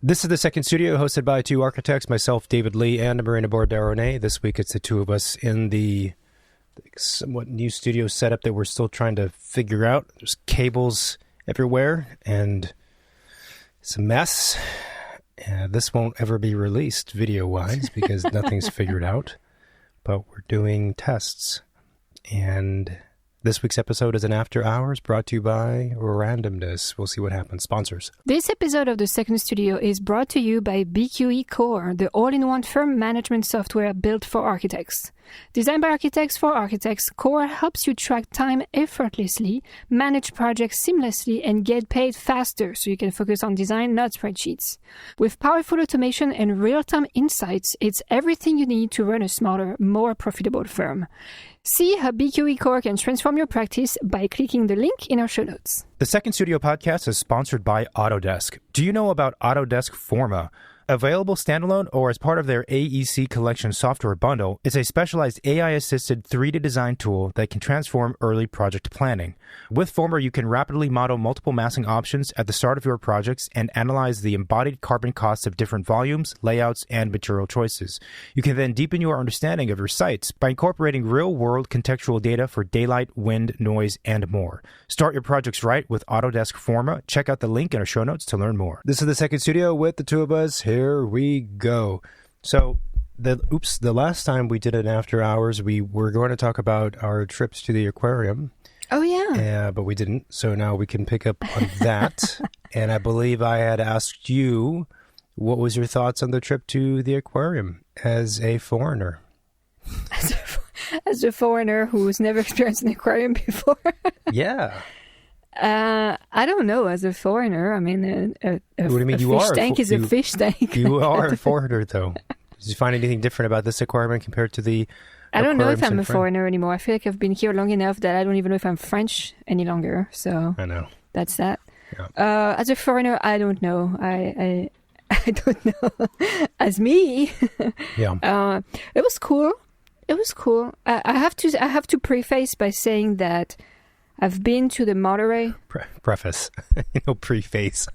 This is the second studio, hosted by two architects, myself, David Lee, and Marina Bordarone. This week it's the two of us in the somewhat new studio setup that we're still trying to figure out. There's cables everywhere, and it's a mess. This won't ever be released video-wise because nothing's figured out, but we're doing tests. And this week's episode is an After Hours brought to you by Randomness. We'll see what happens. Sponsors. This episode of the second studio is brought to you by BQE Core, the all-in-one firm management software built for architects. Designed by architects for architects, Core helps you track time effortlessly, manage projects seamlessly, and get paid faster so you can focus on design, not spreadsheets. With powerful automation and real-time insights, it's everything you need to run a smarter, more profitable firm. See how BQE Core can transform your practice by clicking the link in our show notes. The Second Studio podcast is sponsored by Autodesk. Do you know about Autodesk Forma? Available standalone or as part of their AEC Collection software bundle, it's a specialized AI-assisted 3D design tool that can transform early project planning. With Forma, you can rapidly model multiple massing options at the start of your projects and analyze the embodied carbon costs of different volumes, layouts, and material choices. You can then deepen your understanding of your sites by incorporating real-world contextual data for daylight, wind, noise, and more. Start your projects right with Autodesk Forma. Check out the link in our show notes to learn more. This is the second studio with the two of us. Here we go. So, the last time we did an After Hours, we were going to talk about our trips to the aquarium. Oh, yeah. But we didn't. So now we can pick up on that. And I believe I had asked you, what was your thoughts on the trip to the aquarium as a foreigner? As a foreigner who's never experienced an aquarium before. Yeah. I don't know. As a foreigner, I mean, a fish tank is a fish tank. You are a foreigner, though. Did you find anything different about this aquarium compared to the I don't know if I'm a foreigner anymore. I feel like I've been here long enough that I don't even know if I'm French any longer. So I know. That's that. Yeah. As a foreigner, I don't know. I don't know. As me, yeah. It was cool. It was cool. I have to preface by saying that I've been to the Monterey. Preface. Preface.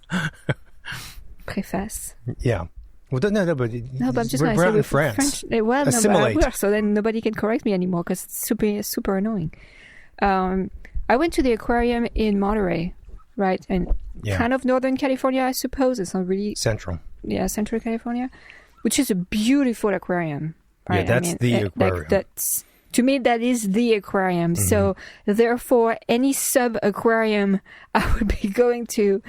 Preface. Yeah. Well, but I'm just we're out in France. Well, assimilate. No, so then nobody can correct me anymore because it's super annoying. I went to the aquarium in Monterey, right? And kind of Northern California, I suppose. It's not really... Central. Yeah, Central California, which is a beautiful aquarium. Right? Yeah, that's the aquarium. To me, that is the aquarium. Mm-hmm. So, therefore, any sub-aquarium I would be going to,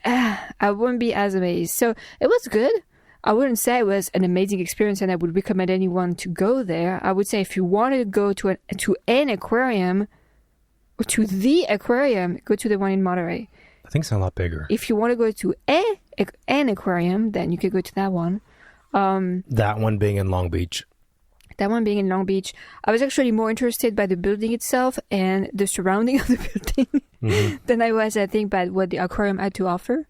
I wouldn't be as amazed. So, it was good. I wouldn't say it was an amazing experience and I would recommend anyone to go there. I would say if you want to go to an aquarium, or to the aquarium, go to the one in Monterey. I think it's a lot bigger. If you want to go to an aquarium, then you could go to that one. That one being in Long Beach. That one being in Long Beach. I was actually more interested by the building itself and the surrounding of the building than I was, I think, by what the aquarium had to offer.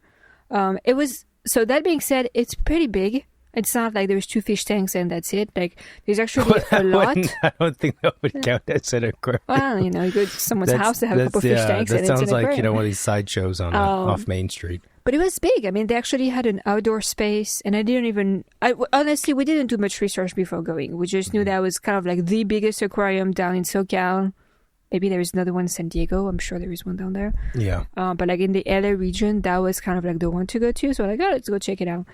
So that being said, it's pretty big. It's not like there's 2 fish tanks and that's it. Like, there's actually a lot. I don't think that would count as an aquarium. Well, you go to someone's house to have a couple fish tanks and it's an aquarium. That sounds like, one of these sideshows on off Main Street. But it was big. I mean, they actually had an outdoor space, and honestly, we didn't do much research before going. We just knew that was kind of like the biggest aquarium down in SoCal. Maybe there is another one in San Diego. I'm sure there is one down there. Yeah. But like in the LA region, that was kind of like the one to go to. So I let's go check it out.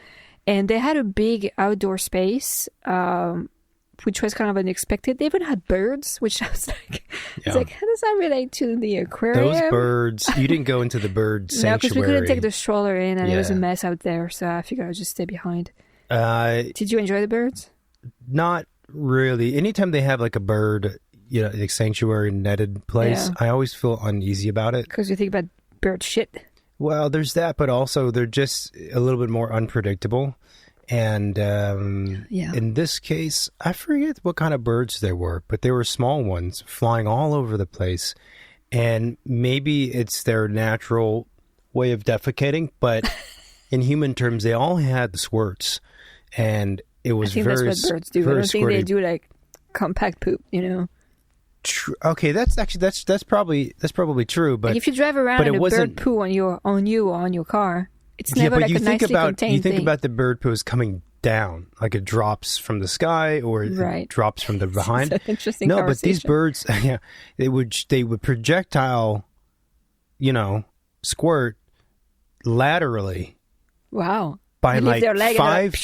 And they had a big outdoor space, which was kind of unexpected. They even had birds, which I was like, how does that relate to the aquarium? Those birds, you didn't go into the bird sanctuary. No, because we couldn't take the stroller in and it was a mess out there. So I figured I'd just stay behind. Did you enjoy the birds? Not really. Anytime they have like a bird, like sanctuary netted place, I always feel uneasy about it. Because you think about bird shit. Well, there's that, but also they're just a little bit more unpredictable. And in this case, I forget what kind of birds they were, but they were small ones flying all over the place. And maybe it's their natural way of defecating, but in human terms, they all had squirts. And it was that's what birds do. I don't think they do like compact poop, True. Okay, that's probably true. But like if you drive around and a bird poo on you or on your car, It's never like a nicely contained you think thing. about the bird poo is coming down, like it drops from the sky or it drops from the behind. That's an interesting No, but these conversation. birds, yeah, they would projectile, squirt laterally Wow. by They leave like their leg and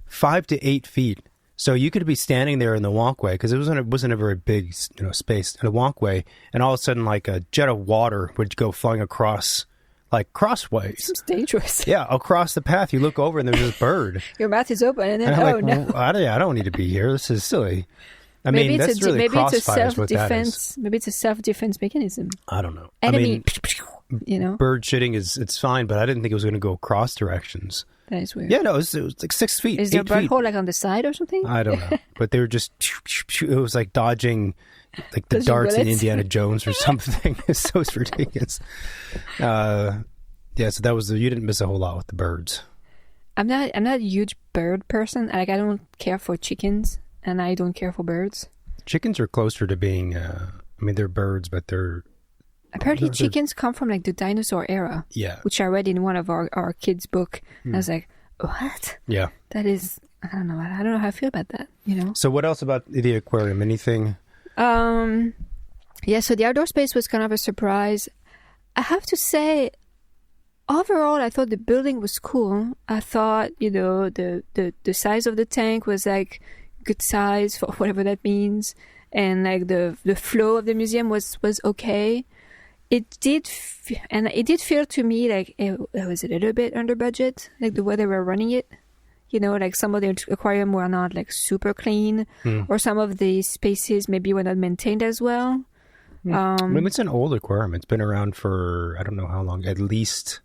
5 to 8 feet. So you could be standing there in the walkway because it wasn't a very big space in a walkway, and all of a sudden like a jet of water would go flying across. Like crossways. Seems dangerous. Yeah, across the path. You look over and there's this bird. Your mouth is open and then, And I'm no. well, I don't need to be here. This is silly. Maybe that's really maybe it's a crossfire is what that is. self-defense. Maybe it's a self-defense mechanism. I don't know. Enemy, Bird shitting it's fine, but I didn't think it was going to go cross directions. That is weird. Yeah, no, it was like 6 feet. Is there 8 a bird feet. hole like on the side or something? I don't know. But they were just, it was like dodging like the Dodging darts in bullets? Indiana Jones or something. It's so ridiculous. Yeah, so that was, you didn't miss a whole lot with the birds. I'm not a huge bird person. Like I don't care for chickens and I don't care for birds. Chickens are closer to being, they're birds, but they're... Apparently chickens come from like the dinosaur era. Yeah. Which I read in one of our kids' book. And I was like, what? Yeah. That is, I don't know how I feel about that, So what else about the aquarium? Anything? Yeah, so the outdoor space was kind of a surprise. I have to say, overall, I thought the building was cool. I thought, the size of the tank was like good size for whatever that means. And like the flow of the museum was okay. It did feel to me like it was a little bit under budget, like the way they were running it. Like some of the aquarium were not like super clean, or some of the spaces maybe were not maintained as well. It's an old aquarium. It's been around for, I don't know how long, at least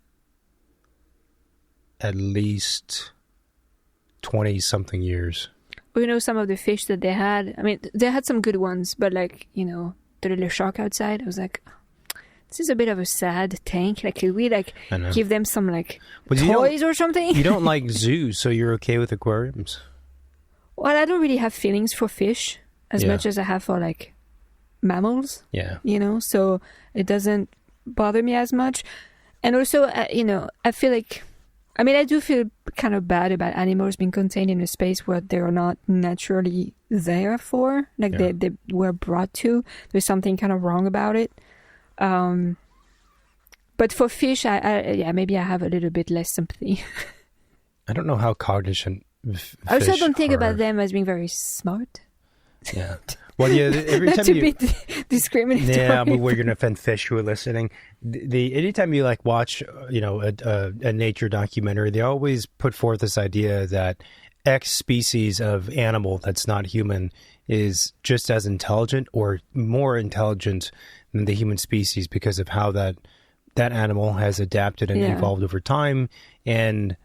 20-something years. Some of the fish that they had, they had some good ones, but like, the little shark outside, I was like, this is a bit of a sad tank. Like, could we give them some like toys or something? You don't like zoos, so you're okay with aquariums? Well, I don't really have feelings for fish as much as I have for like mammals. Yeah. So it doesn't bother me as much. And also, I feel like, I do feel kind of bad about animals being contained in a space where they're not naturally there for. Like they were brought to. There's something kind of wrong about it. But for fish, maybe I have a little bit less sympathy. I don't know how cognizant fish I also don't think are. about them as being very smart. Yeah. Well, yeah. Every Not time to you be discriminatory. Yeah, but we're gonna offend fish who are listening. Anytime you like watch, a nature documentary, they always put forth this idea that X species of animal that's not human is just as intelligent or more intelligent than the human species because of how that animal has adapted and evolved over time, and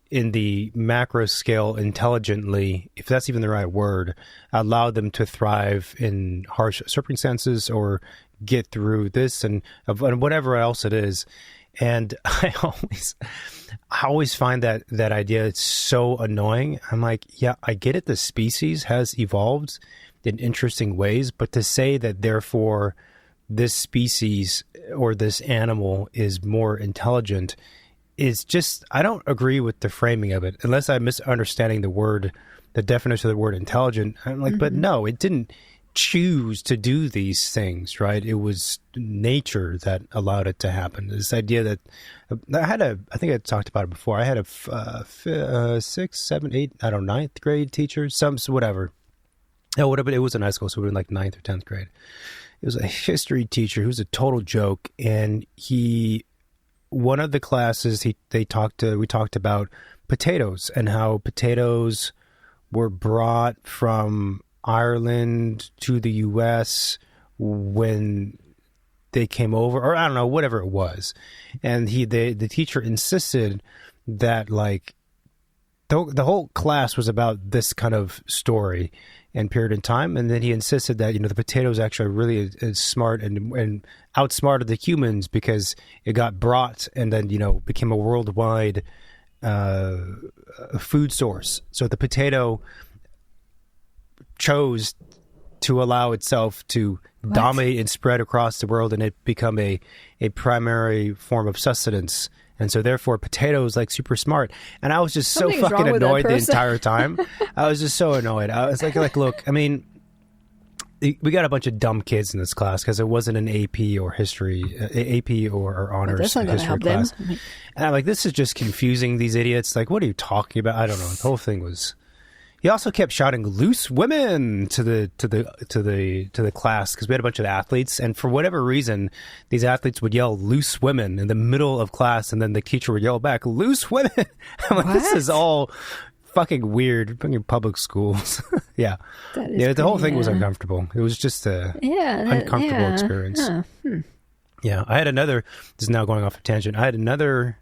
in the macro scale intelligently, if that's even the right word, allowed them to thrive in harsh circumstances or get through this and whatever else it is. And I always find that idea, it's so annoying. I'm like, yeah, I get it. The species has evolved in interesting ways, but to say that therefore this species or this animal is more intelligent is just, I don't agree with the framing of it, unless I'm misunderstanding the definition of the word intelligent. I'm like, but no, it didn't choose to do these things, right? It was nature that allowed it to happen. This idea that I think I talked about it before. I had a 6, 7, 8, I don't know, 9th grade teacher, whatever. Oh, whatever. It was in high school, so we were in like 9th or 10th grade. It was a history teacher who was a total joke, and one of the classes we talked about potatoes and how potatoes were brought from Ireland to the U.S. when they came over, or I don't know, whatever it was. And the teacher insisted that like the whole class was about this kind of story and period in time. And then he insisted that, the potatoes actually really is smart and outsmarted the humans because it got brought and then, became a worldwide food source. So the potato chose to allow itself to dominate and spread across the world, and it become a primary form of sustenance. And so therefore potato is like super smart. And I was just so Something's fucking wrong with that annoyed the person. entire time. I was just so annoyed. I was like, look, I mean, we got a bunch of dumb kids in this class because it wasn't an AP or history, AP or honors That's not gonna history help them. class. And I'm like, this is just confusing these idiots. Like, what are you talking about? I don't know. The whole thing was. He also kept shouting "loose women" to the class because we had a bunch of athletes, and for whatever reason, these athletes would yell "loose women" in the middle of class, and then the teacher would yell back "loose women." I'm like, this is all fucking weird. Fucking public schools. Yeah, the whole thing was uncomfortable. It was just a uncomfortable experience. Yeah, I had another. This is now going off a tangent. I had another.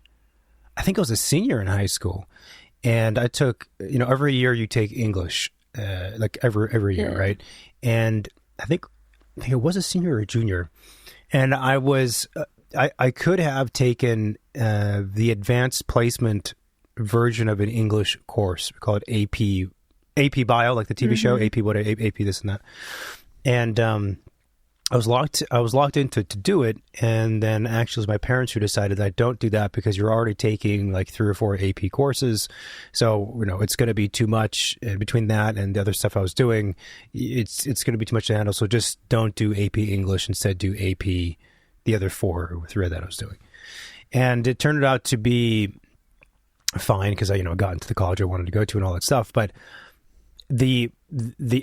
I think I was a senior in high school. And I took, every year you take English, like every year, right? And I think it was a senior or a junior. And I was, I could have taken the advanced placement version of an English course. We call it AP Bio, like the TV show, AP what, AP this and that. And I was locked in to do it, and then actually it was my parents who decided that I don't do that because you're already taking like 3 or 4 AP courses, so it's going to be too much between that and the other stuff I was doing. It's going to be too much to handle, so just don't do AP English, instead do AP the other 4 or 3 that I was doing. And it turned out to be fine because I got into the college I wanted to go to and all that stuff, but the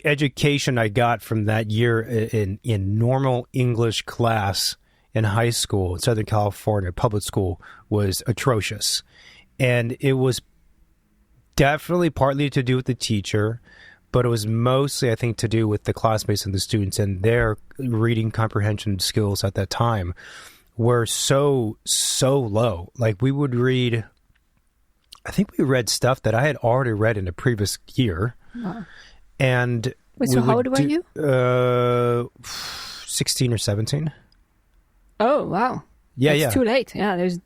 education I got from that year in normal English class in high school in Southern California public school was atrocious. And it was definitely partly to do with the teacher, but it was mostly, I think, to do with the classmates and the students, and their reading comprehension skills at that time were so low. Like, we would read, I think we read stuff that I had already read in the previous year. Wow. And wait, so how old were you? 16 or 17. Oh, wow. Yeah, It's too late. Yeah, there's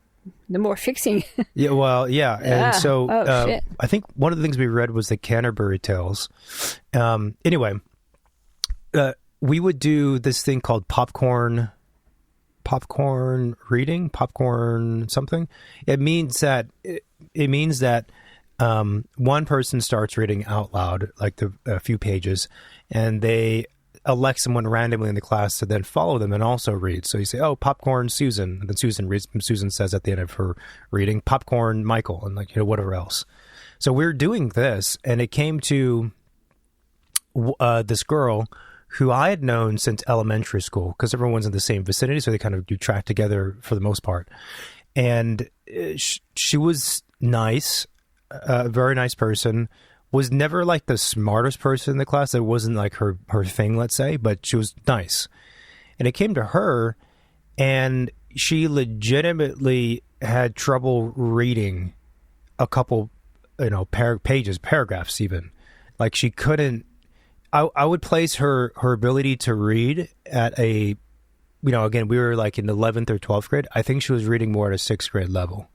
no more fixing. Yeah, well, yeah. And so shit. I think one of the things we read was the Canterbury Tales. Anyway, we would do this thing called popcorn reading, popcorn something. It means that one person starts reading out loud, like a few pages, and they elect someone randomly in the class to then follow them and also read. So you say, "Oh, popcorn Susan," and then Susan reads. Susan says at the end of her reading, "Popcorn Michael," and whatever else. So we're doing this, and it came to this girl who I had known since elementary school because everyone's in the same vicinity, so they kind of do track together for the most part. And she was nice. A very nice person, was never like the smartest person in the class. That wasn't like her thing, let's say, but she was nice. And it came to her, and she legitimately had trouble reading a couple, paragraphs even. Like, she couldn't, I would place her ability to read at a, again, we were like in 11th or 12th grade. I think she was reading more at a 6th grade level.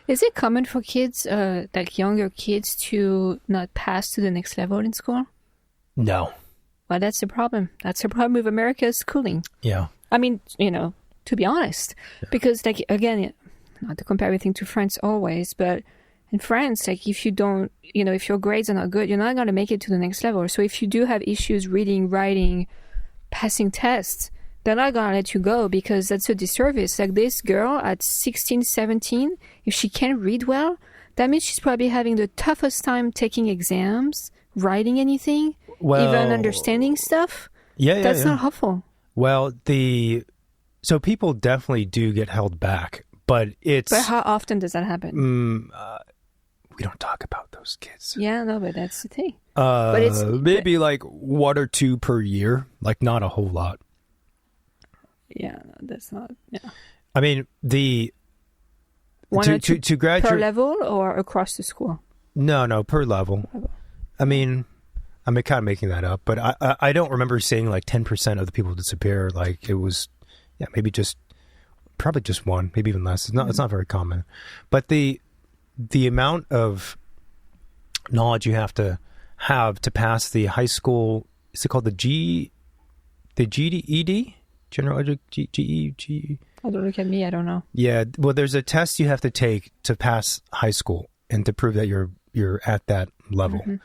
Is it common for kids, like younger kids, to not pass to the next level in school? No. Well, that's the problem. That's the problem with America's schooling. Yeah. I mean, to be honest, because, like, again, not to compare everything to France always, but in France, like, if you don't, if your grades are not good, you're not going to make it to the next level. So if you do have issues reading, writing, passing tests, they're not going to let you go because that's a disservice. Like, this girl at 16, 17, if she can't read well, that means she's probably having the toughest time taking exams, writing anything, even understanding stuff. That's not helpful. Well, so people definitely do get held back, but how often does that happen? We don't talk about those kids. Yeah, no, but that's the thing. Maybe like 1 or 2 per year, like not a whole lot. Yeah, that's not. Yeah. I mean, one or two to graduate per level or across the school. No, per level. I mean, I'm kind of making that up, but I don't remember seeing like 10% of the people disappear. Like, it was, maybe probably just 1, maybe even less. It's not very common, but the amount of knowledge you have to pass the high school, is it called the GED? General G. Oh, don't look at me. I don't know. Yeah. Well, there's a test you have to take to pass high school and to prove that you're at that level. Mm-hmm.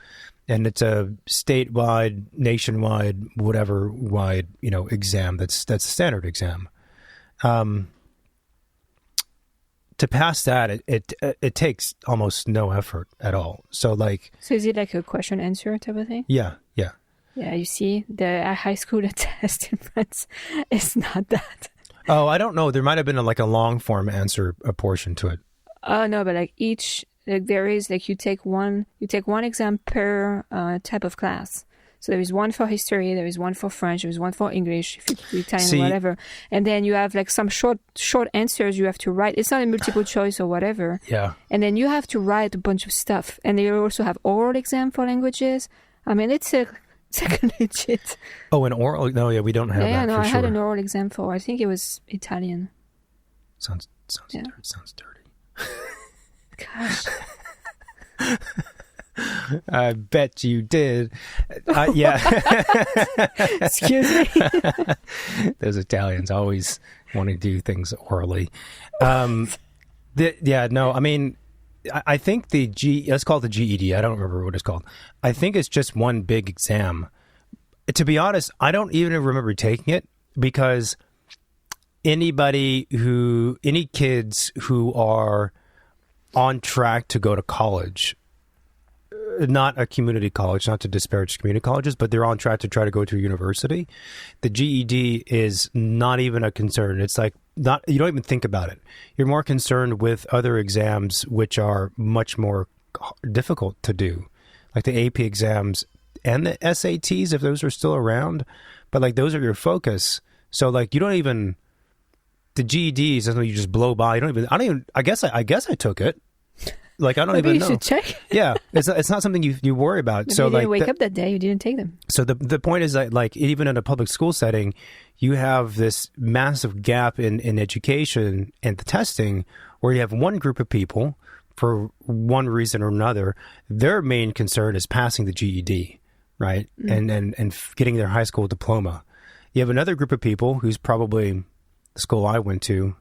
And it's a statewide, nationwide, whatever wide, exam. That's a standard exam. To pass that, it takes almost no effort at all. So is it like a question answer type of thing? Yeah. Yeah, you see, the high school test in France is not that. Oh, I don't know. There might have been a long form answer a portion to it. Oh no, but there is you take one exam per type of class. So there is one for history, there is one for French, there is one for English, if you Italian, whatever. And then you have some short answers you have to write. It's not a multiple choice or whatever. Yeah. And then you have to write a bunch of stuff. And they also have oral exam for languages. I mean, it's legit. Oh, an oral? No, yeah, we don't have that. Yeah, no, for I sure. had an oral exam for, I think it was Italian. Sounds dirty. Gosh. I bet you did. Yeah. Excuse me. Those Italians always want to do things orally. I mean, I think let's call it the GED. I don't remember what it's called. I think it's just one big exam. To be honest, I don't even remember taking it because any kids who are on track to go to college, not a community college, not to disparage community colleges, but they're on track to try to go to a university, the GED is not even a concern. It's you don't even think about it. You're more concerned with other exams, which are much more difficult to do, like the AP exams and the SATs, if those are still around. But those are your focus. So you don't even, the GED is something you just blow by. I guess I took it. I don't Maybe even know. You should check. Yeah, it's not something you worry about. Maybe So you didn't wake up that day. You didn't take them. So the point is that even in a public school setting, you have this massive gap in education and the testing, where you have one group of people for one reason or another. Their main concern is passing the GED, right, and getting their high school diploma. You have another group of people who's probably the school I went to.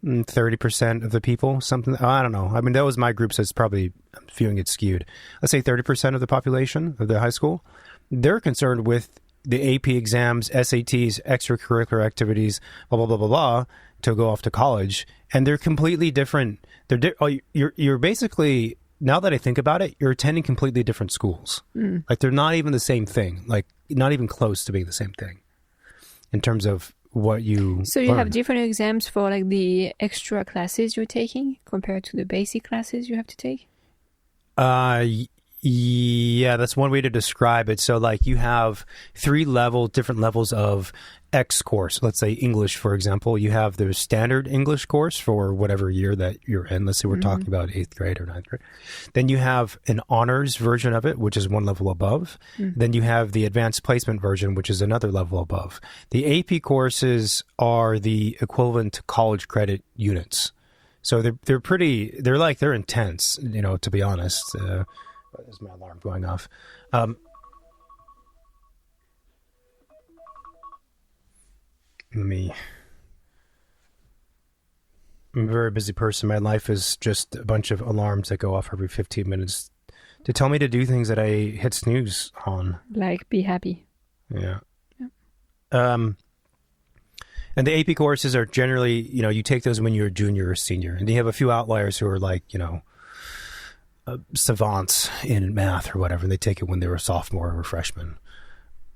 30% of the people, something. I don't know. I mean, that was my group, so it's probably, I'm feeling it skewed. Let's say 30% of the population of the high school, they're concerned with the AP exams, SATs, extracurricular activities, blah, blah, blah, blah, blah, to go off to college. And they're completely different. You're basically, now that I think about it, you're attending completely different schools. They're not even the same thing, not even close to being the same thing in terms of what you So you learn. have different exams for the extra classes you're taking compared to the basic classes you have to take? Yeah, that's one way to describe it. So you have different levels of X course. Let's say English, for example. You have the standard English course for whatever year that you're in. Let's say we're talking about 8th grade or 9th grade. Then you have an honors version of it, which is one level above. Then you have the advanced placement version, which is another level above. The AP courses are the equivalent to college credit units. So they're intense, to be honest. There's my alarm going off. I'm a very busy person. My life is just a bunch of alarms that go off every 15 minutes to tell me to do things that I hit snooze on. Be happy. Yeah. And the AP courses are generally, you take those when you're a junior or senior. And you have a few outliers who are savants in math or whatever, and they take it when they were a sophomore or a freshman.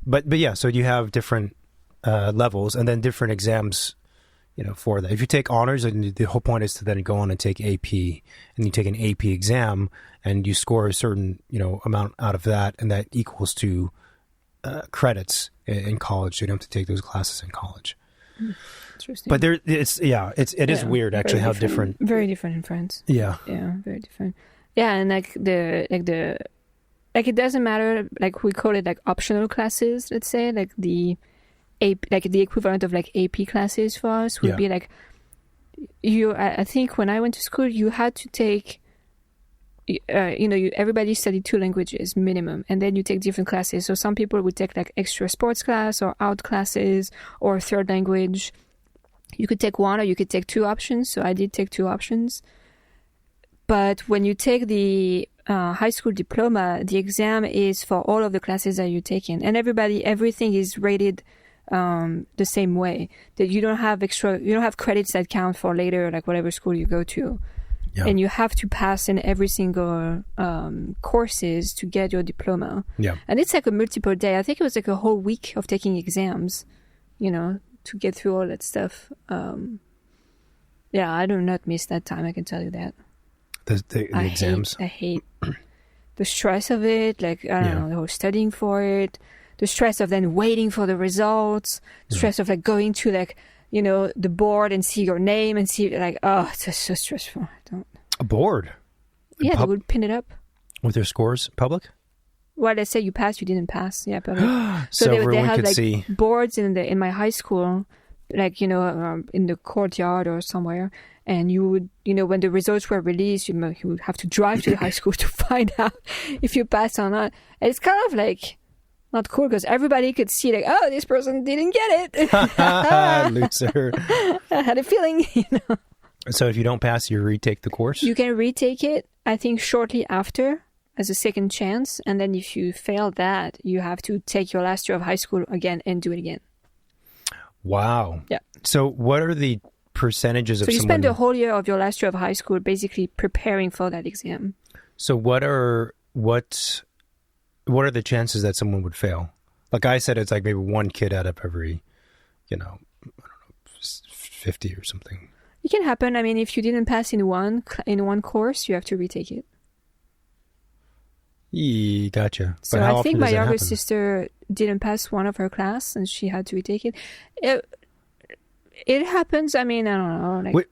But yeah, so you have different levels and then different exams, for that. If you take honors, and the whole point is to then go on and take AP, and you take an AP exam and you score a certain, amount out of that, and that equals to credits in college. So you don't have to take those classes in college. Interesting. But it is weird actually how different. Very different in France. Yeah. Yeah, very different. Yeah, and it doesn't matter. We call it optional classes. Let's say the the equivalent of AP classes for us would be I think when I went to school, you had to take. Everybody studied 2 languages minimum, and then you take different classes. So some people would take extra sports class or art classes or third language. You could take one or you could take two options. So I did take two options. But when you take the high school diploma, the exam is for all of the classes that you're taking. And everything is rated the same way. That you don't have credits that count for later, like whatever school you go to. Yeah. And you have to pass in every single courses to get your diploma. Yeah. And it's like a multiple day. I think it was like a whole week of taking exams, to get through all that stuff. I do not miss that time, I can tell you that. The exams? I hate the stress of it, like, I don't know, the whole studying for it, the stress of then waiting for the results, stress of like going to like, the board and see your name and see like, oh, it's just so stressful. A board? Yeah, they would pin it up. With their scores, public? Well, let's say you passed, you didn't pass. Yeah, public. So they everyone had could like see. Boards in my high school, like, in the courtyard or somewhere. And you would, when the results were released, you would have to drive to the high school to find out if you passed or not. And it's kind of like not cool because everybody could see like, oh, this person didn't get it. Loser. I had a feeling, So if you don't pass, you retake the course? You can retake it, I think, shortly after as a second chance. And then if you fail that, you have to take your last year of high school again and do it again. Wow. Yeah. So what are the percentages of So you spend the whole year of your last year of high school basically preparing for that exam. So what are the chances that someone would fail? Like I said, it's like maybe one kid out of every, 50 or something. It can happen. I mean, if you didn't pass in one course, you have to retake it. Gotcha. So I think my younger sister didn't pass one of her class and she had to retake it. It happens. I mean, I don't know. Like, wait,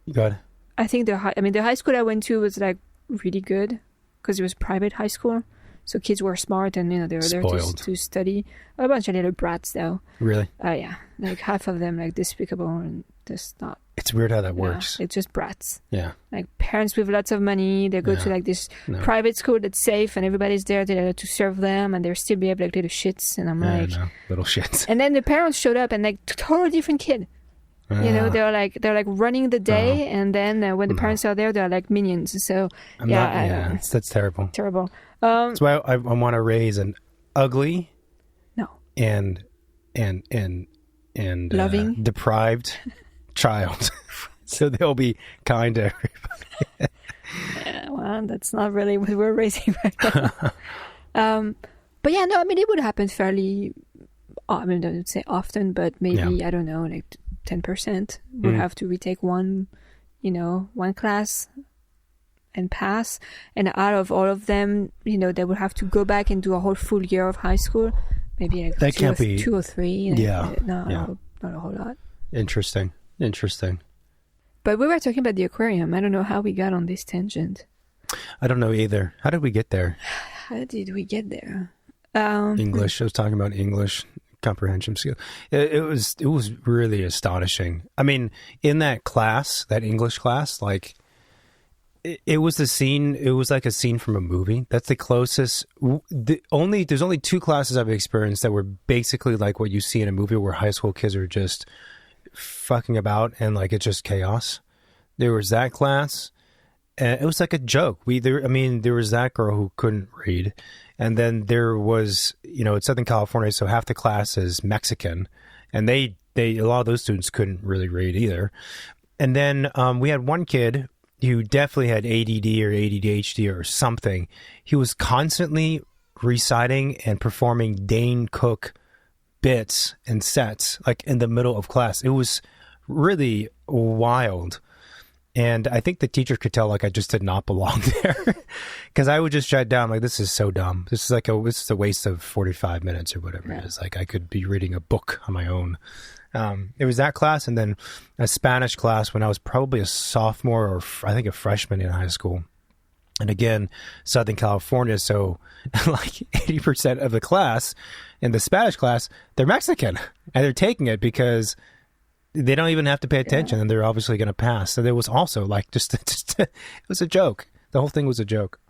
you got it. I think the high school I went to was like really good because it was private high school. So kids were smart and, they were there to study. A bunch of little brats though. Really? Yeah. Like half of them like despicable and just not. It's weird how that works. It's just brats. Yeah. Like parents with lots of money, they go to like this private school that's safe and everybody's there to serve them and they'll still behave like little shits. And I'm like, little shits. And then the parents showed up and like totally different kid. They're like running the day and then when the parents are there, they're like minions. So that's terrible. Terrible. That's why I want to raise an ugly, and loving, deprived child, so they'll be kind to everybody. Well, that's not really what we're raising right now. But yeah, no, I mean it would happen fairly. I mean, I would say often, but maybe I don't know, like 10% would have to retake one class and pass, and out of all of them, they would have to go back and do a whole full year of high school. Maybe like that can't be 2 or 3. Not a whole lot. Interesting. But we were talking about the aquarium. I don't know how we got on this tangent. I don't know either. How did we get there? English. I was talking about English comprehension skill. It was really astonishing. I mean, in that class, that English class, like it was the scene. It was like a scene from a movie. That's the closest. There's only 2 classes I've experienced that were basically like what you see in a movie, where high school kids are just fucking about and like it's just chaos. There was that class, and it was like a joke. There was that girl who couldn't read, and then there was, it's Southern California, so half the class is Mexican, and a lot of those students couldn't really read either. And then we had one kid who definitely had ADD or ADHD or something. He was constantly reciting and performing Dane Cook bits and sets like in the middle of class. It was really wild. And I think the teacher could tell like I just did not belong there, because I would just shut down like, this is so dumb. This is a waste of 45 minutes or whatever it is. Like I could be reading a book on my own. It was that class, and then a Spanish class when I was probably a sophomore or I think a freshman in high school. And again, Southern California, so like 80% of the class in the Spanish class, they're Mexican, and they're taking it because they don't even have to pay attention, and they're obviously going to pass. So there was also like just it was a joke. The whole thing was a joke.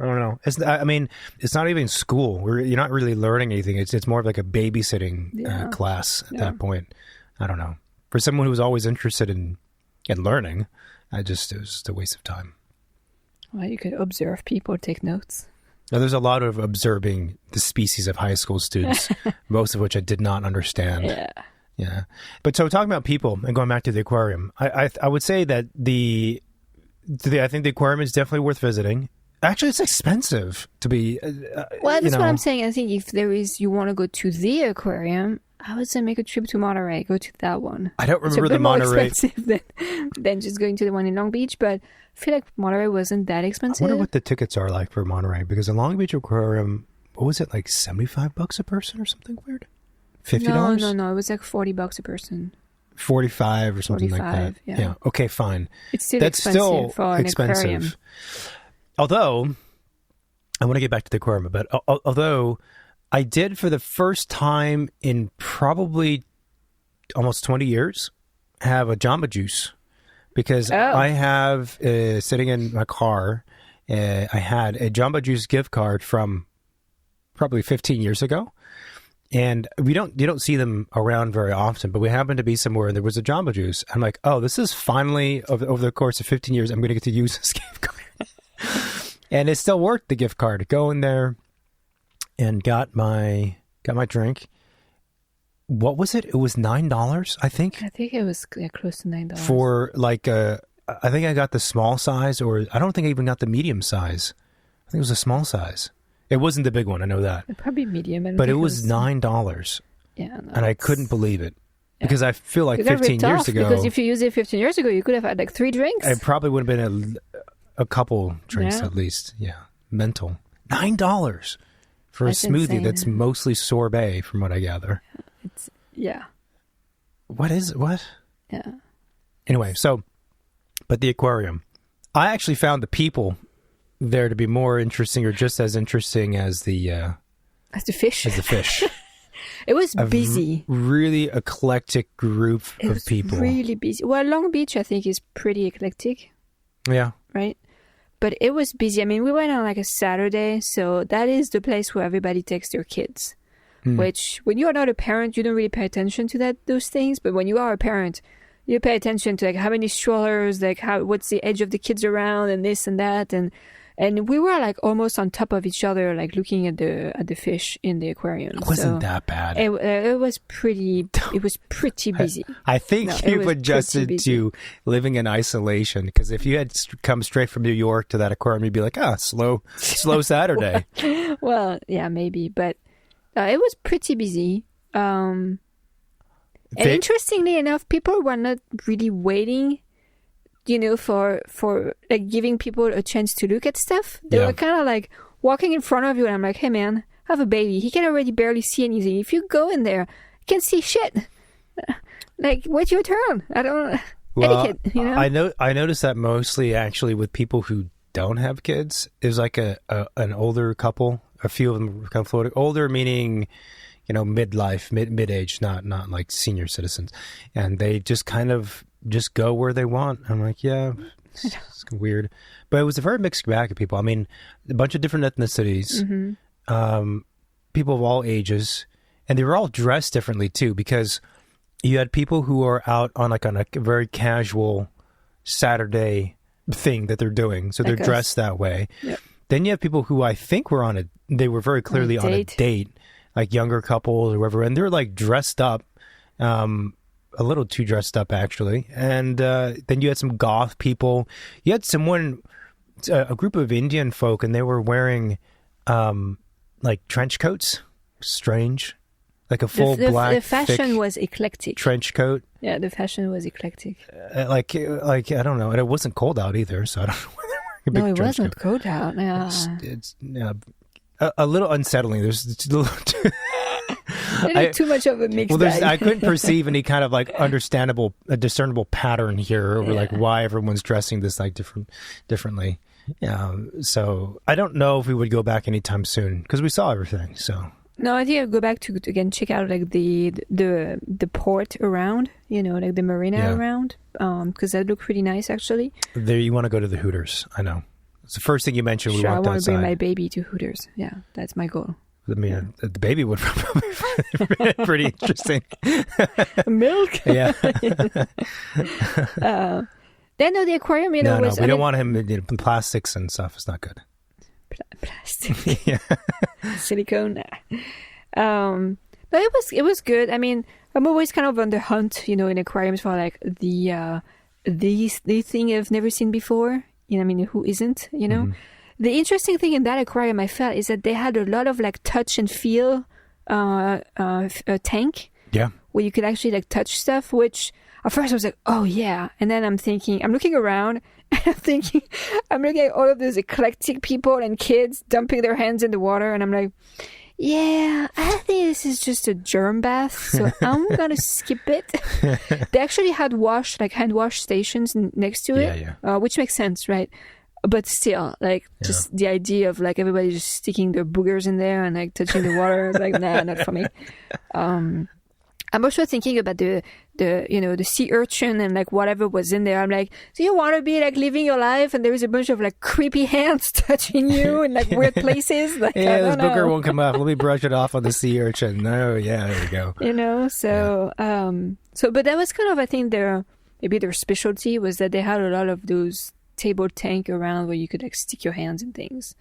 I don't know. It's not even school. You're not really learning anything. It's more of like a babysitting class at that point. I don't know. for someone who was always interested in learning, it was just a waste of time. Well, you could observe people, take notes. Now, there's a lot of observing the species of high school students, most of which I did not understand. Yeah. But so talking about people and going back to the aquarium, I would say that I think the aquarium is definitely worth visiting. Actually, it's expensive to be. Well, that's what I'm saying. I think if you want to go to the aquarium, I would say make a trip to Monterey. Go to that one. I don't remember the Monterey. It's a bit more expensive than just going to the one in Long Beach, but I feel like Monterey wasn't that expensive. I wonder what the tickets are like for Monterey, because the Long Beach Aquarium, what was it, like $75 a person or something weird? $50? No. It was like $40 a person. 45 or something 45, like that. Yeah. Okay, fine. It's still That's expensive still for an expensive. aquarium. Although, I want to get back to the aquarium, but although I did for the first time in probably almost 20 years have a Jamba Juice, because I have, sitting in my car, I had a Jamba Juice gift card from probably 15 years ago. And you don't see them around very often, but we happened to be somewhere and there was a Jamba Juice. I'm like, oh, this is finally, over the course of 15 years, I'm going to get to use this gift card. And it still worked, the gift card. Go in there and got my drink. What was it? It was $9, I think. I think it was close to $9. For like I think I got the small size, or I don't think I even got the medium size. I think it was a small size. It wasn't the big one, I know that. Probably medium. But it was $9. Yeah. No, and I couldn't believe it. Yeah. Because I feel like 15 years ago... Because if you used it 15 years ago, you could have had like 3 drinks. It probably would have been a couple drinks at least. Yeah. Mental. $9 for a smoothie insane. That's mostly sorbet, from what I gather. Yeah. What is it? What? Yeah. Anyway, but the aquarium. I actually found the people there to be more interesting, or just as interesting as the fish. As the fish. It was busy. Really eclectic group of people. Really busy. Well, Long Beach, I think, is pretty eclectic. Yeah. Right? But it was busy. I mean, we went on like a Saturday, so that is the place where everybody takes their kids. Which, when you are not a parent, you don't really pay attention to those things. But when you are a parent, you pay attention to like how many strollers, like what's the age of the kids around, and this and that, and we were like almost on top of each other, like looking at the fish in the aquarium. It wasn't that bad. It was pretty. It was pretty busy. I think you've adjusted to living in isolation, because if you had come straight from New York to that aquarium, you'd be like, slow Saturday. Well, yeah, maybe, but it was pretty busy. And interestingly enough, people were not really waiting, for like giving people a chance to look at stuff. They were kind of like walking in front of you, and I'm like, hey man, I have a baby. He can already barely see anything. If you go in there, he can see shit. Like, wait your turn. I don't etiquette, I noticed that mostly actually with people who don't have kids. It was like an older couple. A few of them were kind of floating. Older meaning, midlife, mid-age, not like senior citizens. And they just kind of just go where they want. I'm like, yeah, it's weird. But it was a very mixed bag of people. I mean, a bunch of different ethnicities, people of all ages, and they were all dressed differently too, because you had people who are out on a very casual Saturday thing that they're doing. So they're dressed that way. Yep. Then you have people who I think they were very clearly on a date, like younger couples or whatever, and they're like dressed up, a little too dressed up actually. And then you had some goth people. You had a group of Indian folk, and they were wearing like trench coats. Strange. Like a full black, the fashion was eclectic. Trench coat. Yeah, the fashion was eclectic. Like I don't know, and it wasn't cold out either, so I don't know. No, it wasn't cold out. Yeah. It's a little unsettling. There's too much of a mixed bag. I couldn't perceive any kind of like discernible pattern here over like why everyone's dressing this like differently. So I don't know if we would go back anytime soon, because we saw everything. So no, I think I'll go back to again check out like the port around, like the marina around, because that looked pretty nice actually. There, you want to go to the Hooters? I know. It's the first thing you mentioned. Sure, I want to bring my baby to Hooters. Yeah, that's my goal. I mean, the baby would probably be pretty interesting. Milk. Yeah. Then the aquarium, we don't want him in plastics and stuff. It's not good. Plastic. Yeah. Silicone. But it was good. I mean, I'm always kind of on the hunt, in aquariums for like the thing I've never seen before. I mean, who isn't? Mm-hmm. The interesting thing in that aquarium I felt is that they had a lot of like touch and feel a tank. Yeah. Where you could actually like touch stuff, which at first I was like, oh yeah. And then I'm looking around and I'm looking at all of those eclectic people and kids dumping their hands in the water. And I'm like, yeah, I think this is just a germ bath. So I'm going to skip it. They actually had hand wash stations next to it, which makes sense, right? But still, just the idea of like everybody just sticking their boogers in there and like touching the water, like, nah, not for me. I'm also thinking about the sea urchin and like whatever was in there. I'm like, do you want to be like living your life and there is a bunch of like creepy hands touching you in like weird places? Like, this booger won't come off. Let me brush it off on the sea urchin. No, yeah, there you go. But that was kind of, I think their specialty was that they had a lot of those table tank around where you could like stick your hands in things,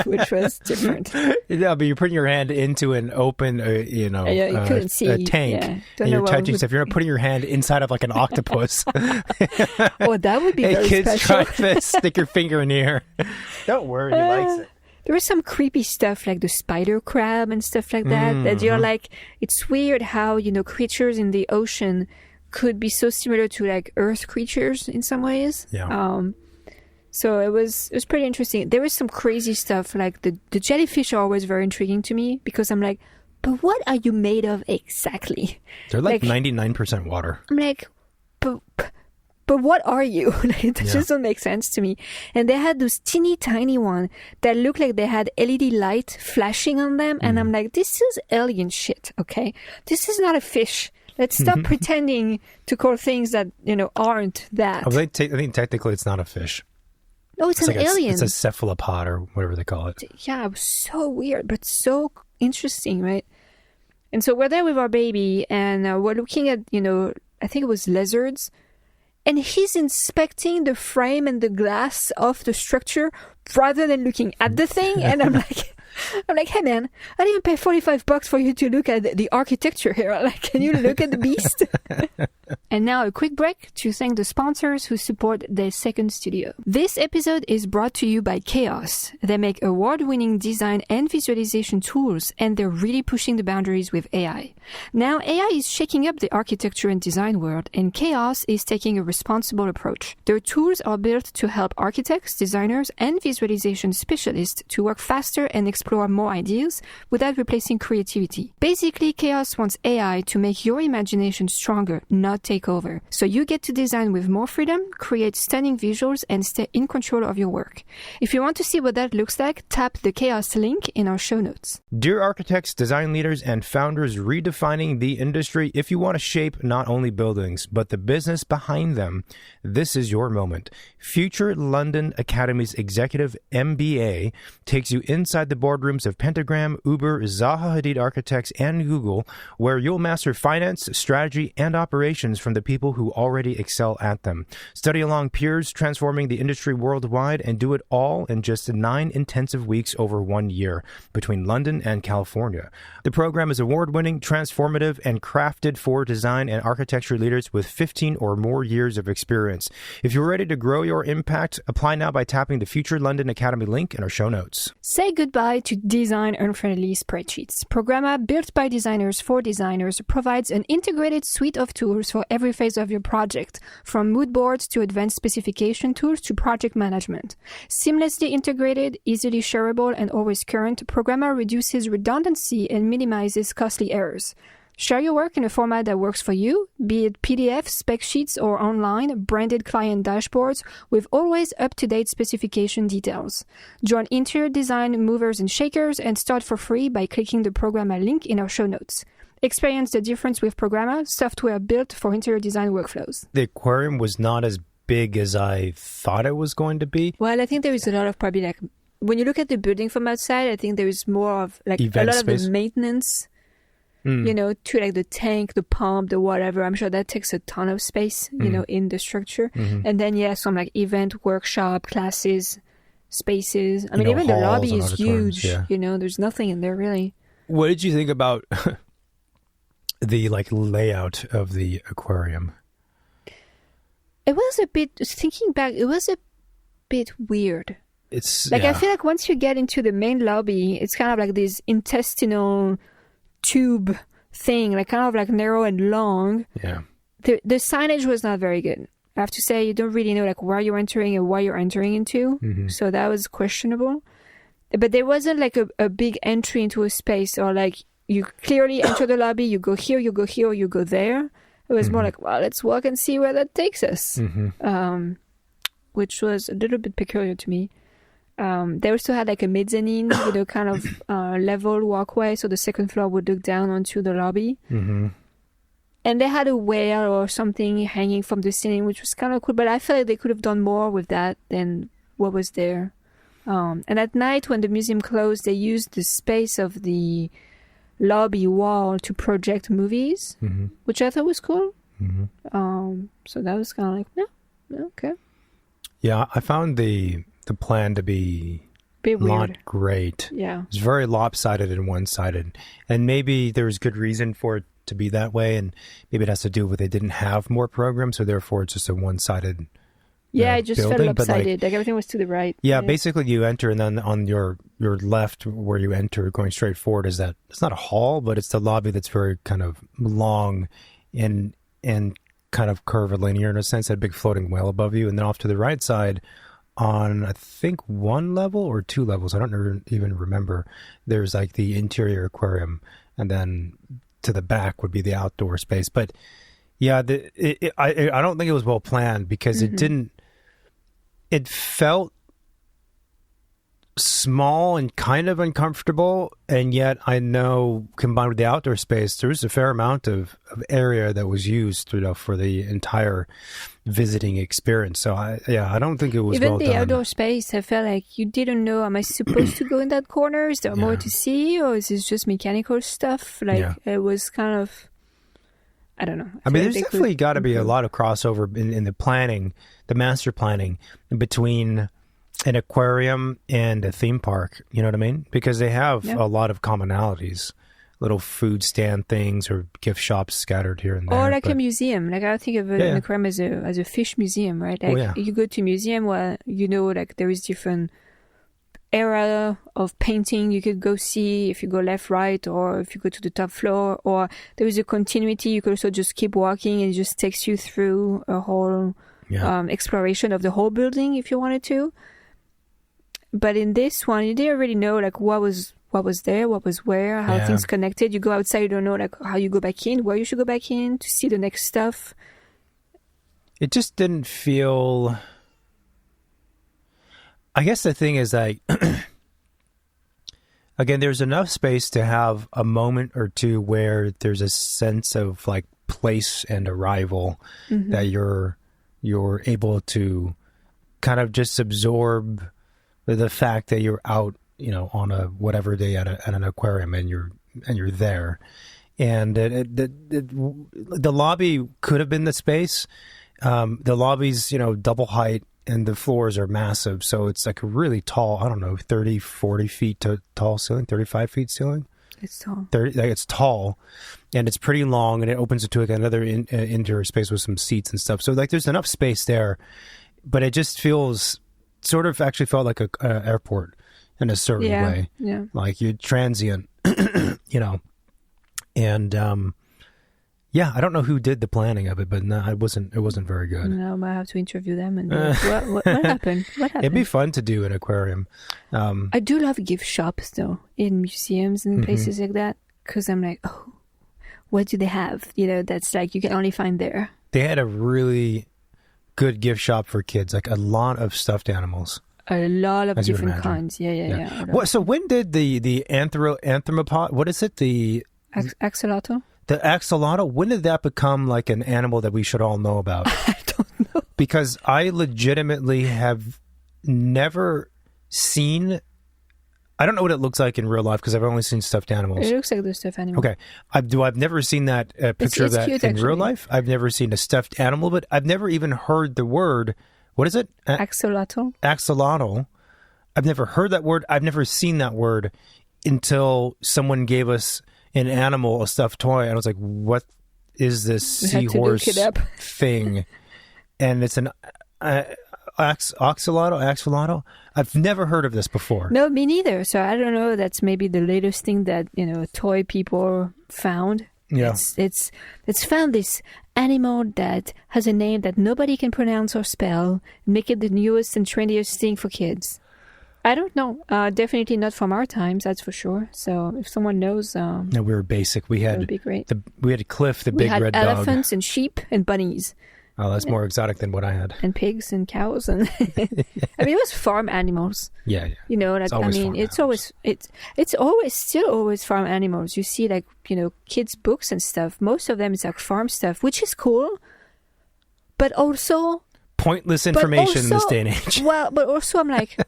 which was different. Yeah, but you're putting your hand into an open, you couldn't see a tank, and you're touching stuff. You're not putting your hand inside of like an octopus. Oh, that would be very kids, special. try this. Stick your finger in the air. Don't worry, he likes it. There was some creepy stuff like the spider crab and stuff like that. Mm-hmm. That you're like, it's weird how creatures in the ocean could be so similar to like earth creatures in some ways. Yeah. So it was pretty interesting. There was some crazy stuff like the jellyfish are always very intriguing to me because I'm like, but what are you made of exactly? They're like 99% water. I'm like, but what are you? It just doesn't make sense to me. And they had those teeny tiny one that looked like they had LED light flashing on them. And I'm like, this is alien shit. Okay. This is not a fish. Let's stop pretending to call things that, aren't that. I think technically it's not a fish. No, it's an alien. It's a cephalopod or whatever they call it. Yeah, it was so weird, but so interesting, right? And so we're there with our baby and we're looking at, I think it was lizards. And he's inspecting the frame and the glass of the structure rather than looking at the thing. And I'm like, hey man, I didn't pay $45 for you to look at the architecture here. Like, can you look at the beast? And now a quick break to thank the sponsors who support the second studio. This episode is brought to you by Chaos. They make award-winning design and visualization tools, and they're really pushing the boundaries with AI. Now, AI is shaking up the architecture and design world, and Chaos is taking a responsible approach. Their tools are built to help architects, designers, and visualization specialists to work faster and explore more ideas without replacing creativity. Basically, Chaos wants AI to make your imagination stronger, not take over. So you get to design with more freedom, create stunning visuals, and stay in control of your work. If you want to see what that looks like, tap the Chaos link in our show notes. Dear architects, design leaders, and founders redefining the industry, if you want to shape not only buildings, but the business behind them, this is your moment. Future London Academy's Executive MBA takes you inside the boardrooms of Pentagram, Uber, Zaha Hadid Architects, and Google, where you'll master finance, strategy, and operations from the people who already excel at them. Study along peers transforming the industry worldwide and do it all in just 9 intensive weeks over 1 year between London and California. The program is award-winning, transformative, and crafted for design and architecture leaders with 15 or more years of experience. If you're ready to grow your impact, apply now by tapping the Future London Academy link in our show notes. Say goodbye to design-unfriendly spreadsheets. Programma, built by designers for designers, provides an integrated suite of tools for every phase of your project, from mood boards to advanced specification tools to project management. Seamlessly integrated, easily shareable, and always current, Programma reduces redundancy and minimizes costly errors. Share your work in a format that works for you, be it PDF, spec sheets, or online, branded client dashboards with always up-to-date specification details. Join interior design movers and shakers and start for free by clicking the Programma link in our show notes. Experience the difference with Programma, software built for interior design workflows. The aquarium was not as big as I thought it was going to be. Well, I think there is a lot of probably like when you look at the building from outside, I think there is more of like Event a lot space. of the maintenance, to like the tank, the pump, the whatever. I'm sure that takes a ton of space, in the structure. And then, some like event, workshop, classes, spaces. I mean, even the halls lobby and is auditoriums, huge. There's nothing in there really. What did you think about the like layout of the aquarium? It was a bit, thinking back, it was a bit weird. It's like, I feel like once you get into the main lobby, it's kind of like this intestinal tube thing, like kind of like narrow and long. Yeah. The signage was not very good. I have to say, you don't really know like where you're entering and what you're entering into. So that was questionable. But there wasn't like a big entry into a space, or like you clearly enter the lobby, you go here, you go here, or you go there. It was more like, well, let's walk and see where that takes us, which was a little bit peculiar to me. They also had like a mezzanine with a kind of level walkway, so the second floor would look down onto the lobby. And they had a whale or something hanging from the ceiling, which was kind of cool, but I felt like they could have done more with that than what was there. And at night, when the museum closed, they used the space of the lobby wall to project movies, which I thought was cool. So that was kind of like, yeah, okay. Yeah, I found the plan to be not great. Yeah. It's very lopsided and one-sided. And maybe there's good reason for it to be that way, and maybe it has to do with they didn't have more programs, so therefore it's just a one-sided it just building. felt lopsided. Like everything was to the right. Yeah, basically you enter, and then on your left where you enter, going straight forward, is that it's not a hall, but it's the lobby that's very kind of long and kind of curvilinear in a sense, that big floating whale above you. And then off to the right side, on I think one level or two levels, I don't even remember, there's like the interior aquarium, and then to the back would be the outdoor space. But yeah, I don't think it was well planned, because it felt small and kind of uncomfortable, and yet I know combined with the outdoor space, there was a fair amount of area that was used for the entire visiting experience. So I don't think it was even well the done. outdoor space. I felt like you didn't know, am I supposed to go in that corner? Is there more to see, or is this just mechanical stuff? Like it was kind of, I don't know. I mean, there's definitely got to be a lot of crossover in the planning, the master planning, between an aquarium and a theme park. You know what I mean? Because they have a lot of commonalities, little food stand things or gift shops scattered here and there. Or like a museum. Like I think of an aquarium as a fish museum, right? Like you go to a museum where like there is different era of painting you could go see if you go left, right, or if you go to the top floor, or there is a continuity. You could also just keep walking and it just takes you through a whole exploration of the whole building if you wanted to. But in this one, you didn't really know like what was there, what was where, how things connected. You go outside, you don't know like how you go back in, where you should go back in to see the next stuff. It just didn't feel... I guess the thing is like, again, there's enough space to have a moment or two where there's a sense of like place and arrival that you're able to kind of just absorb the fact that you're out, on a whatever day at an aquarium, and you're there, and the lobby could have been the space. The lobby's double height, and the floors are massive, so it's like a really tall, I don't know, 30, 40 feet tall ceiling, 35 feet ceiling. It's tall. It's tall, and it's pretty long, and it opens into like another interior space with some seats and stuff. So like there's enough space there, but it just sort of actually felt like a airport in a certain way. Yeah. Like you're transient, and I don't know who did the planning of it, but no, it wasn't very good. No, I might have to interview them and what happened? What happened? It'd be fun to do an aquarium. I do love gift shops though, in museums and places like that, because I'm like, oh, what do they have? That's like you can only find there. They had a really good gift shop for kids, like a lot of stuffed animals. A lot of different kinds. Yeah. So when did the anthropomorph? What is it? The axolotl. The axolotl, when did that become like an animal that we should all know about? I don't know. Because I legitimately have never seen I don't know what it looks like in real life because I've only seen stuffed animals. It looks like the stuffed animal. Okay. I've never seen that picture of that cute, in actually. real life. I've never seen a stuffed animal, but I've never even heard the word, what is it? Axolotl. Axolotl. I've never heard that word. I've never seen that word until someone gave us an animal, a stuffed toy, and I was like, what is this seahorse thing? And it's an axolotl. I've never heard of this before. No, me neither. So I don't know. That's maybe the latest thing that toy people found. Yeah, it's found this animal that has a name that nobody can pronounce or spell, make it the newest and trendiest thing for kids. I don't know. Definitely not from our times, that's for sure. So if someone knows, no, we were basic. We had that would be great. We had Cliff, the big red dog. We had elephants and sheep and bunnies. Oh, that's more exotic than what I had. And pigs and cows and I mean, it was farm animals. Yeah. It's always still always farm animals. You see, like kids' books and stuff. Most of them is like farm stuff, which is cool, but also pointless information in this day and age. Well, but also I'm like.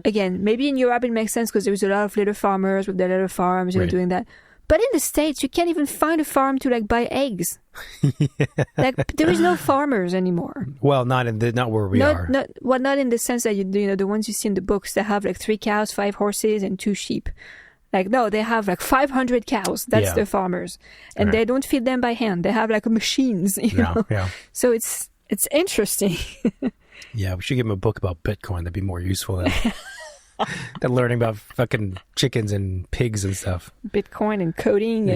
Again, maybe in Europe it makes sense because there was a lot of little farmers with their little farms doing that. But in the States, you can't even find a farm to buy eggs. Like there is no farmers anymore. Well, not where we are. Not in the sense that the ones you see in the books that have 3 cows, 5 horses, and 2 sheep. No, they have 500 cows. That's their farmers, and they don't feed them by hand. They have machines. You know? Yeah. So it's interesting. Yeah, we should give him a book about Bitcoin. That'd be more useful than learning about fucking chickens and pigs and stuff. Bitcoin and coding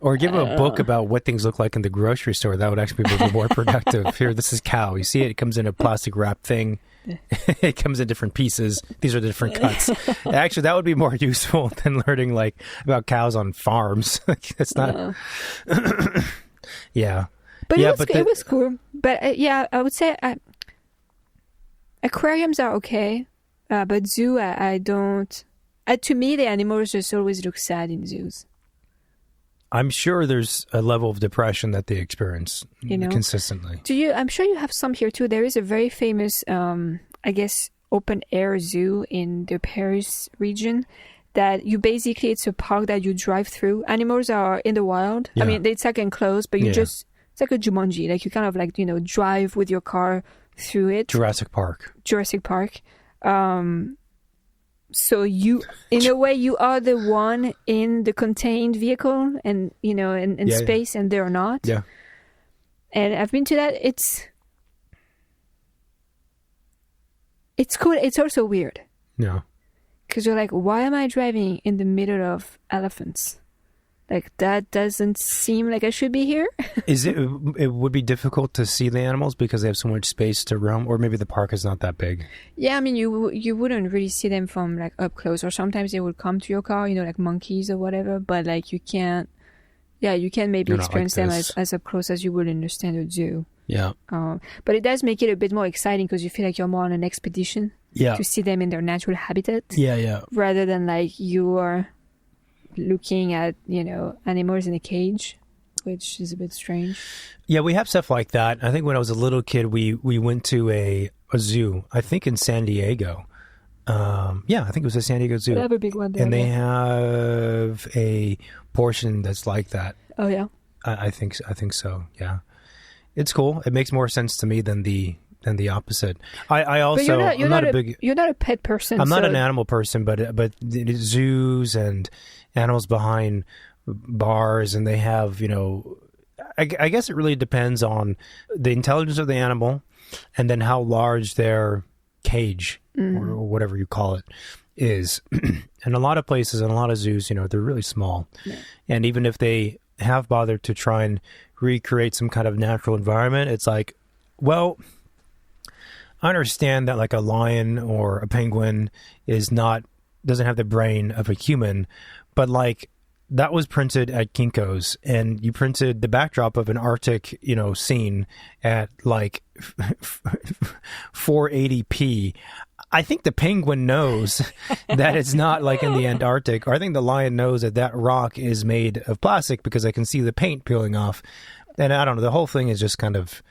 or give him a book about what things look like in the grocery store. That would actually be more productive. Here, this is cow. You see it? It comes in a plastic wrap thing. It comes in different pieces. These are the different cuts. Actually, that would be more useful than learning about cows on farms. That's not. Yeah. But it was cool. But I would say. Aquariums are okay, but zoo, I don't... to me, the animals just always look sad in zoos. I'm sure there's a level of depression that they experience consistently. I'm sure you have some here too. There is a very famous, open-air zoo in the Paris region that it's a park that you drive through. Animals are in the wild. Yeah. I mean, it's enclosed, but it's like a Jumanji. You kind of drive with your car through it. Jurassic Park. So you, in a way, you are the one in the contained vehicle and, in space, and they're not. Yeah. And I've been to that. It's cool. It's also weird. Yeah. Because you're like, why am I driving in the middle of elephants? That doesn't seem like I should be here. It would be difficult to see the animals because they have so much space to roam, or maybe the park is not that big. Yeah, I mean, you wouldn't really see them from up close, or sometimes they would come to your car, like monkeys or whatever, but you can't maybe experience them as up close as you would in a standard zoo. Yeah. But it does make it a bit more exciting because you feel like you're more on an expedition to see them in their natural habitat. Yeah. Rather than you are looking at animals in a cage, which is a bit strange. Yeah, we have stuff like that. I think when I was a little kid, we went to a zoo, I think in San Diego. I think it was a San Diego zoo. They have a big one there. And they have a portion that's like that. Oh yeah. I think so. Yeah, it's cool. It makes more sense to me than the opposite. I also you're not a pet person. I'm not an animal person, but zoos and animals behind bars, and they have I guess it really depends on the intelligence of the animal, and then how large their cage or whatever you call it is. And a lot of places and a lot of zoos, they're really small, and even if they have bothered to try and recreate some kind of natural environment, it's like, well, I understand that a lion or a penguin doesn't have the brain of a human, but that was printed at Kinko's, and you printed the backdrop of an Arctic, scene at 480p. I think the penguin knows that it's not in the Antarctic, or I think the lion knows that rock is made of plastic because I can see the paint peeling off. And I don't know, the whole thing is just kind of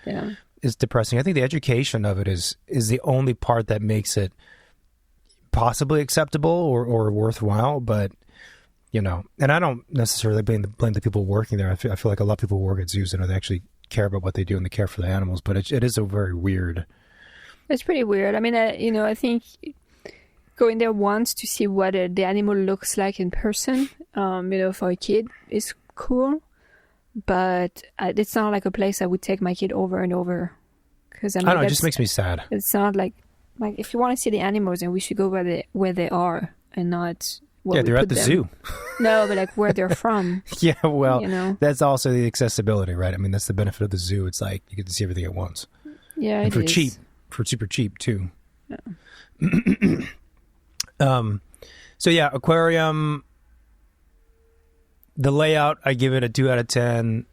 is depressing. I think the education of it is the only part that makes it possibly acceptable or worthwhile, but and I don't necessarily blame the people working there. I feel like a lot of people who work at zoos, they actually care about what they do and they care for the animals, but it is a very weird. It's pretty weird. I mean, I think going there once to see what the animal looks like in person, for a kid is cool, but it's not like a place I would take my kid over and over. Because I don't know, it just makes me sad. It's not like if you want to see the animals, then we should go where they are and not. They're at the zoo. No, but where they're from. Yeah, well, that's also the accessibility, right? I mean, that's the benefit of the zoo. It's like you get to see everything at once. Yeah, and for super cheap too. Yeah. So yeah, aquarium. The layout, I give it a 2 out of 10.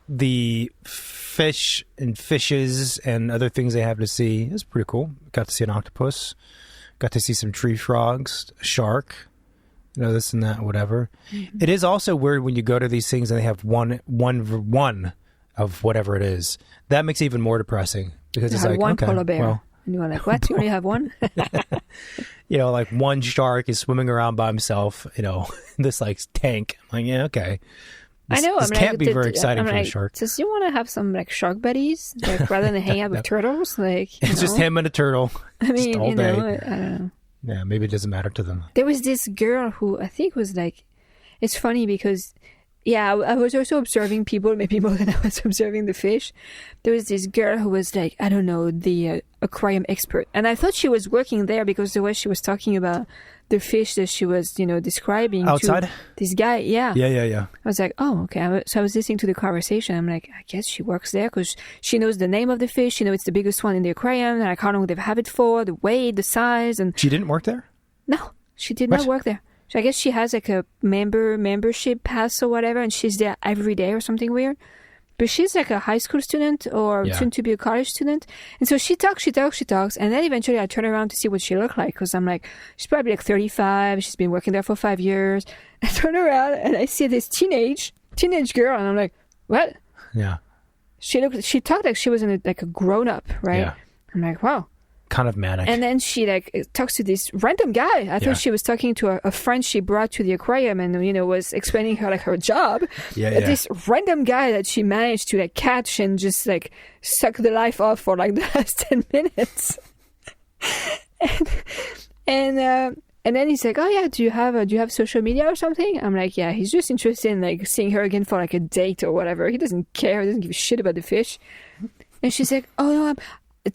The fish and fishes and other things they have to see is pretty cool. Got to see an octopus. Got to see some tree frogs, a shark. This and that, whatever. Mm-hmm. It is also weird when you go to these things and they have one of whatever it is. That makes it even more depressing because it's like, one okay, polar bear. Well, and you're like, what? You only have one? Like one shark is swimming around by himself, this like tank. I'm like, yeah, okay. I know. This can't be very exciting for the shark. Just you want to have some like shark buddies, rather than hang out with turtles, like it's just him and a turtle. I mean, all day. I don't know. Yeah, maybe it doesn't matter to them. There was this girl who I think was like, it's funny because, I was also observing people, maybe more than I was observing the fish. There was this girl who was like, I don't know, the aquarium expert. And I thought she was working there because the way she was talking about the fish that she was, describing. Outside? To this guy, yeah. Yeah. I was like, oh, okay. So I was listening to the conversation. I'm like, I guess she works there because she knows the name of the fish. She knows it's the biggest one in the aquarium. And like how long they've had it for, the weight, the size. And she didn't work there? No, she did not work there. So I guess she has like a membership pass or whatever. And she's there every day or something weird. But she's like a high school student or soon to be a college student. And so she talks. And then eventually I turn around to see what she looked like. Because I'm like, she's probably like 35. She's been working there for 5 years. I turn around and I see this teenage girl. And I'm like, what? Yeah. She talked like she was like a grown up, right? Yeah. I'm like, wow. Kind of manic. And then she like talks to this random guy. I thought she was talking to a friend she brought to the aquarium and was explaining her like her job. Yeah. This random guy that she managed to like catch and just like suck the life off for like the last 10 minutes. and then he's like, oh yeah, do you have social media or something? I'm like, yeah. He's just interested in like seeing her again for like a date or whatever. He doesn't care. He doesn't give a shit about the fish. And she's like, oh no,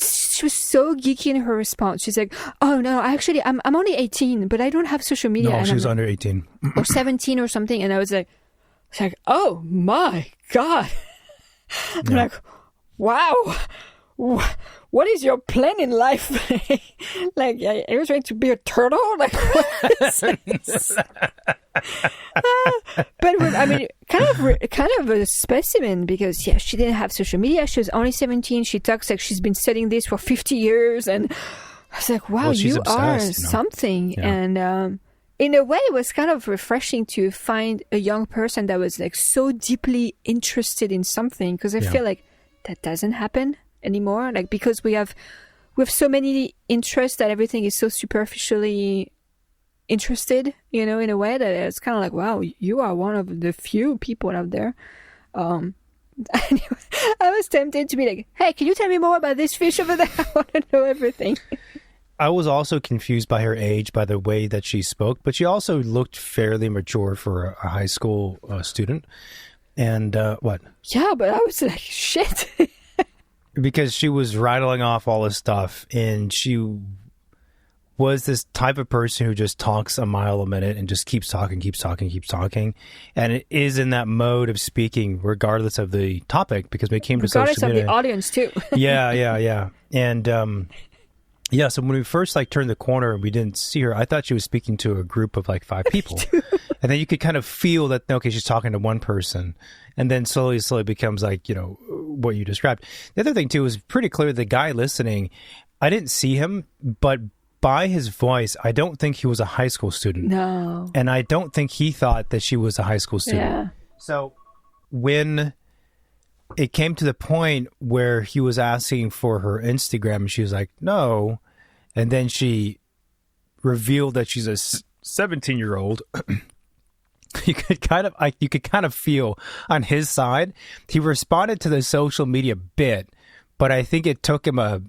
she was so geeky in her response. She's like, oh no, actually I'm only 18, but I don't have social media. No, and she was under 18 or 17 or something. And I was like, oh my God. I'm like, wow, what is your plan in life? Like, are you trying to be a turtle? Like, what is this? But I mean, kind of a specimen because she didn't have social media. She was only 17. She talks like she's been studying this for 50 years, and I was like, wow, you are something. Yeah. And in a way, it was kind of refreshing to find a young person that was like so deeply interested in something because I feel like that doesn't happen anymore. Like because we have so many interests that everything is so superficially interested, in a way that it's kind of like, wow, you are one of the few people out there. Anyway, I was tempted to be like, hey, can you tell me more about this fish over there? I want to know everything. I was also confused by her age, by the way that she spoke, but she also looked fairly mature for a high school student. And what? Yeah, but I was like, shit. Because she was rattling off all this stuff, and she was this type of person who just talks a mile a minute and just keeps talking. And it is in that mode of speaking regardless of the topic because we came to social media. Regardless of the audience, too. Yeah. And, so when we first turned the corner and we didn't see her, I thought she was speaking to a group of 5 people. And then you could kind of feel that, okay, she's talking to one person. And then slowly becomes what you described. The other thing, too, is pretty clear the guy listening, I didn't see him, but by his voice, I don't think he was a high school student. No. And I don't think he thought that she was a high school student. Yeah. So when it came to the point where he was asking for her Instagram, and she was like, no. And then she revealed that she's a 17-year-old, you could kind of feel on his side. He responded to the social media bit, but I think it took him a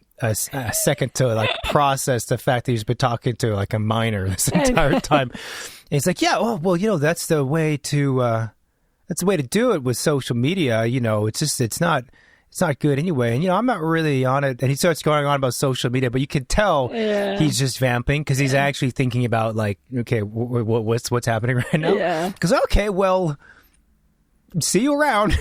second to like process the fact that he's been talking to like a minor this entire time. And he's like, yeah, well, you know, that's the way to do it with social media. You know, it's not good anyway. And, you know, I'm not really on it. And he starts going on about social media, but you could tell he's just vamping because he's actually thinking about like, okay, what's happening right now? Yeah. Because, okay, well, see you around.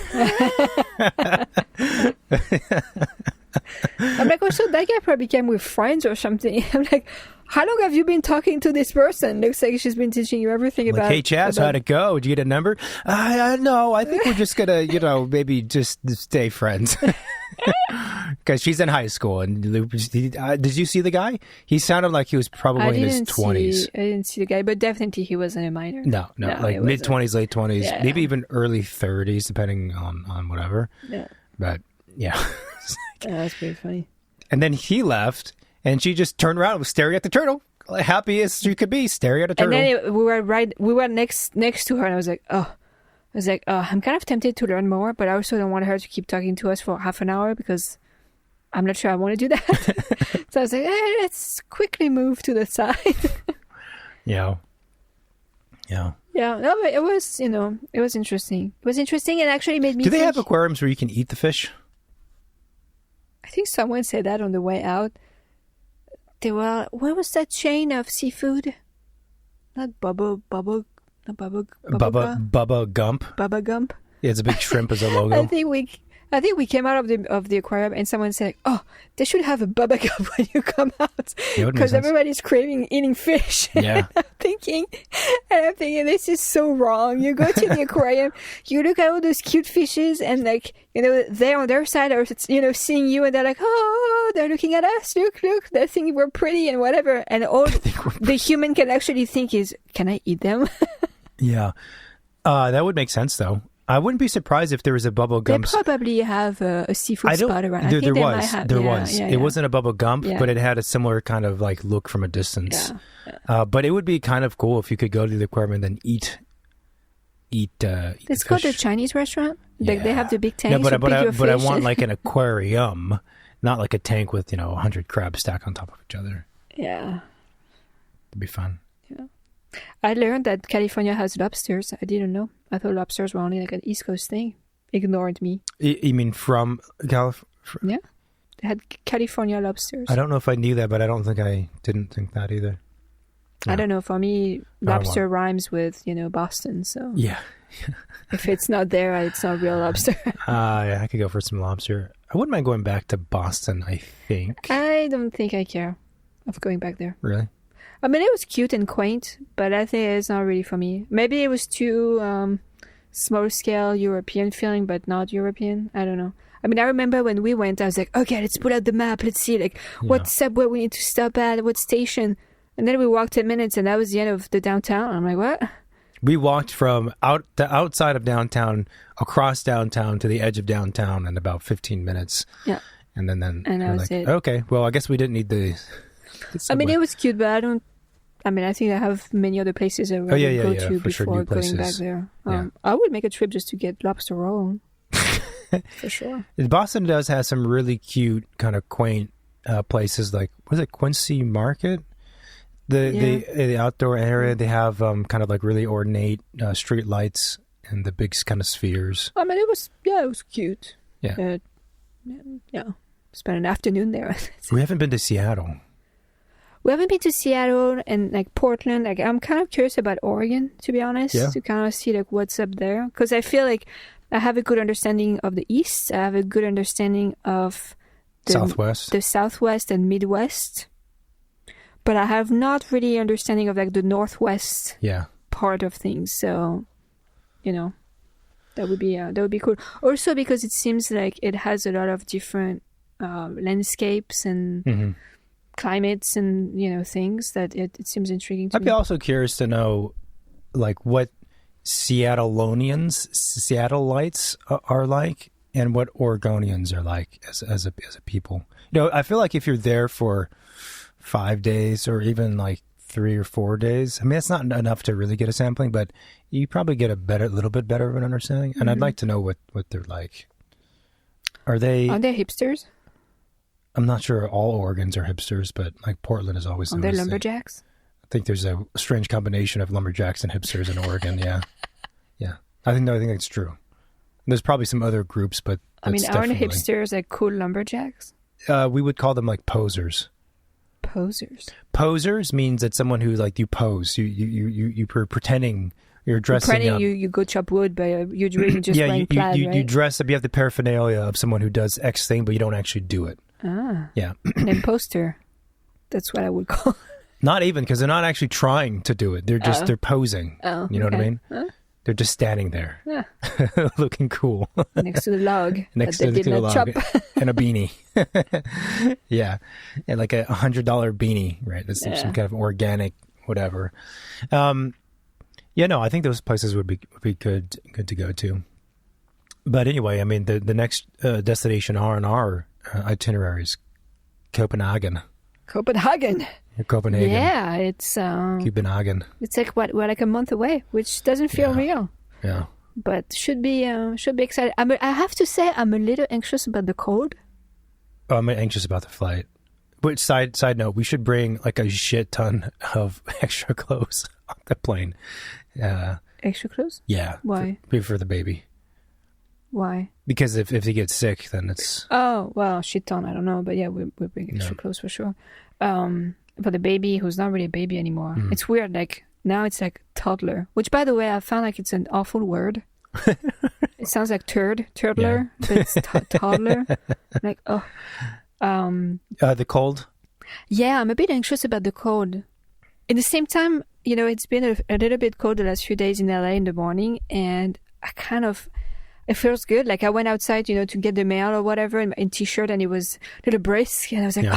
I'm like, also, that guy probably came with friends or something. I'm like, how long have you been talking to this person? Looks like she's been teaching you everything like, about... Hey, Chaz, how'd it go? Did you get a number? No, I think we're just going to, you know, maybe just stay friends. Because she's in high school. And did you see the guy? He sounded like he was probably in his 20s. I didn't see the guy, but definitely he wasn't a minor. No, like mid-20s, late 20s, maybe even early 30s, depending on whatever. Yeah. But, yeah. That's pretty funny. And then he left, and she just turned around and was staring at the turtle. Happy as she could be, staring at a turtle. And then we were next to her, and I was like, I'm kind of tempted to learn more, but I also don't want her to keep talking to us for half an hour because I'm not sure I want to do that. So I was like, let's quickly move to the side. Yeah. No, but it was, you know, it was interesting. It was interesting and actually made me Do they have aquariums where you can eat the fish? I think someone said that on the way out. Where was that chain of seafood? Not Bubba Gump. Bubba Gump. Yeah, it's a big shrimp as a logo. I think we came out of the aquarium and someone said, "Oh, they should have a Bubba Gump when you come out because everybody's craving eating fish." Yeah. I'm thinking, this is so wrong. You go to the aquarium, you look at all those cute fishes, and like, you know, they on their side are, you know, seeing you, and they're like, oh, they're looking at us. Look, they think we're pretty and whatever. And all the human can actually think is, can I eat them? Yeah, that would make sense though. I wouldn't be surprised if there was a Bubble Gump. They probably have a seafood spot around. There was. It wasn't a Bubble Gump, but it had a similar kind of like look from a distance. Yeah. But it would be kind of cool if you could go to the aquarium and then eat. It's called a Chinese restaurant. Yeah. They have the big tanks. No, but I want like an aquarium, not like a tank with 100 crabs stacked on top of each other. Yeah, it'd be fun. Yeah. I learned that California has lobsters. I didn't know. I thought lobsters were only like an East Coast thing. Ignored me. You mean from California? Yeah. They had California lobsters. I don't know if I knew that, but I didn't think that either. No. I don't know. For me, lobster rhymes with, Boston. So yeah. If it's not there, it's not real lobster. Yeah, I could go for some lobster. I wouldn't mind going back to Boston, I think. I don't think I care of going back there. Really? I mean, it was cute and quaint, but I think it's not really for me. Maybe it was too small-scale European feeling, but not European. I don't know. I mean, I remember when we went, I was like, okay, let's pull out the map. Let's see, what subway we need to stop at, what station. And then we walked 10 minutes, and that was the end of the downtown. I'm like, what? We walked from the outside of downtown, across downtown, to the edge of downtown in about 15 minutes. Yeah. And then and that was it. Okay, well, I guess we didn't need the I mean, it was cute, but I think I have many other places I would go to before going back there. I would make a trip just to get lobster roll. For sure. Boston does have some really cute, kind of quaint places, like, was it Quincy Market? The outdoor area, they have kind of like really ornate street lights and the big kind of spheres. I mean, it was cute. Yeah. Spent an afternoon there. We haven't been to Seattle. We haven't been to Seattle and like Portland. Like, I'm kind of curious about Oregon, to be honest, to kind of see like what's up there. Because I feel like I have a good understanding of the East. I have a good understanding of the Southwest and Midwest. But I have not really understanding of like the Northwest part of things. So, that would be cool. Also because it seems like it has a lot of different landscapes and climates and things that it seems intriguing to me. I'd be also curious to know like what Seattleites are like and what Oregonians are like as a people. I feel like if you're there for 5 days or even like 3 or 4 days. I mean, it's not enough to really get a sampling, but you probably get a little bit better of an understanding. And I'd like to know what they're like. Are they hipsters? I'm not sure all Oregons are hipsters, but like Portland is always. Are they lumberjacks? I think there's a strange combination of lumberjacks and hipsters in Oregon. Yeah, yeah. I think that's true. There's probably some other groups, but aren't hipsters like cool lumberjacks? We would call them like posers. Posers means that someone who like you pose. You're pretending you're dressing up. You go chop wood, but you're really just wearing plaid, right? You dress up. You have the paraphernalia of someone who does X thing, but you don't actually do it. Ah, yeah. An imposter. That's what I would call. Not even, because they're not actually trying to do it. They're just they're posing. Oh, you know what I mean? Huh? They're just standing there, looking cool next to the log. Next to the log, and a beanie. Yeah, and like $100 beanie, right? That's some kind of organic whatever. Yeah, no, I think those places would be good to go to. But anyway, I mean, the next destination on our itinerary is Copenhagen. Copenhagen. Yeah, it's Copenhagen. It's like we're like a month away, which doesn't feel real. Yeah. But should be excited. I have to say I'm a little anxious about the cold. Oh, I'm anxious about the flight. But side note, we should bring like a shit ton of extra clothes on the plane. Extra clothes? Yeah. Why? For the baby. Why? Because if he gets sick, then it's... Oh, well, shit ton, I don't know. But yeah, we'll bring extra clothes for sure. For the baby who's not really a baby anymore. It's weird. Like now it's like toddler, which by the way, I found like it's an awful word. It sounds like toddler, but it's toddler. Like, oh. The cold? Yeah, I'm a bit anxious about the cold. At the same time, it's been a little bit cold the last few days in LA in the morning, and it feels good. Like I went outside, to get the mail or whatever in t-shirt, and it was a little brisk, and I was like,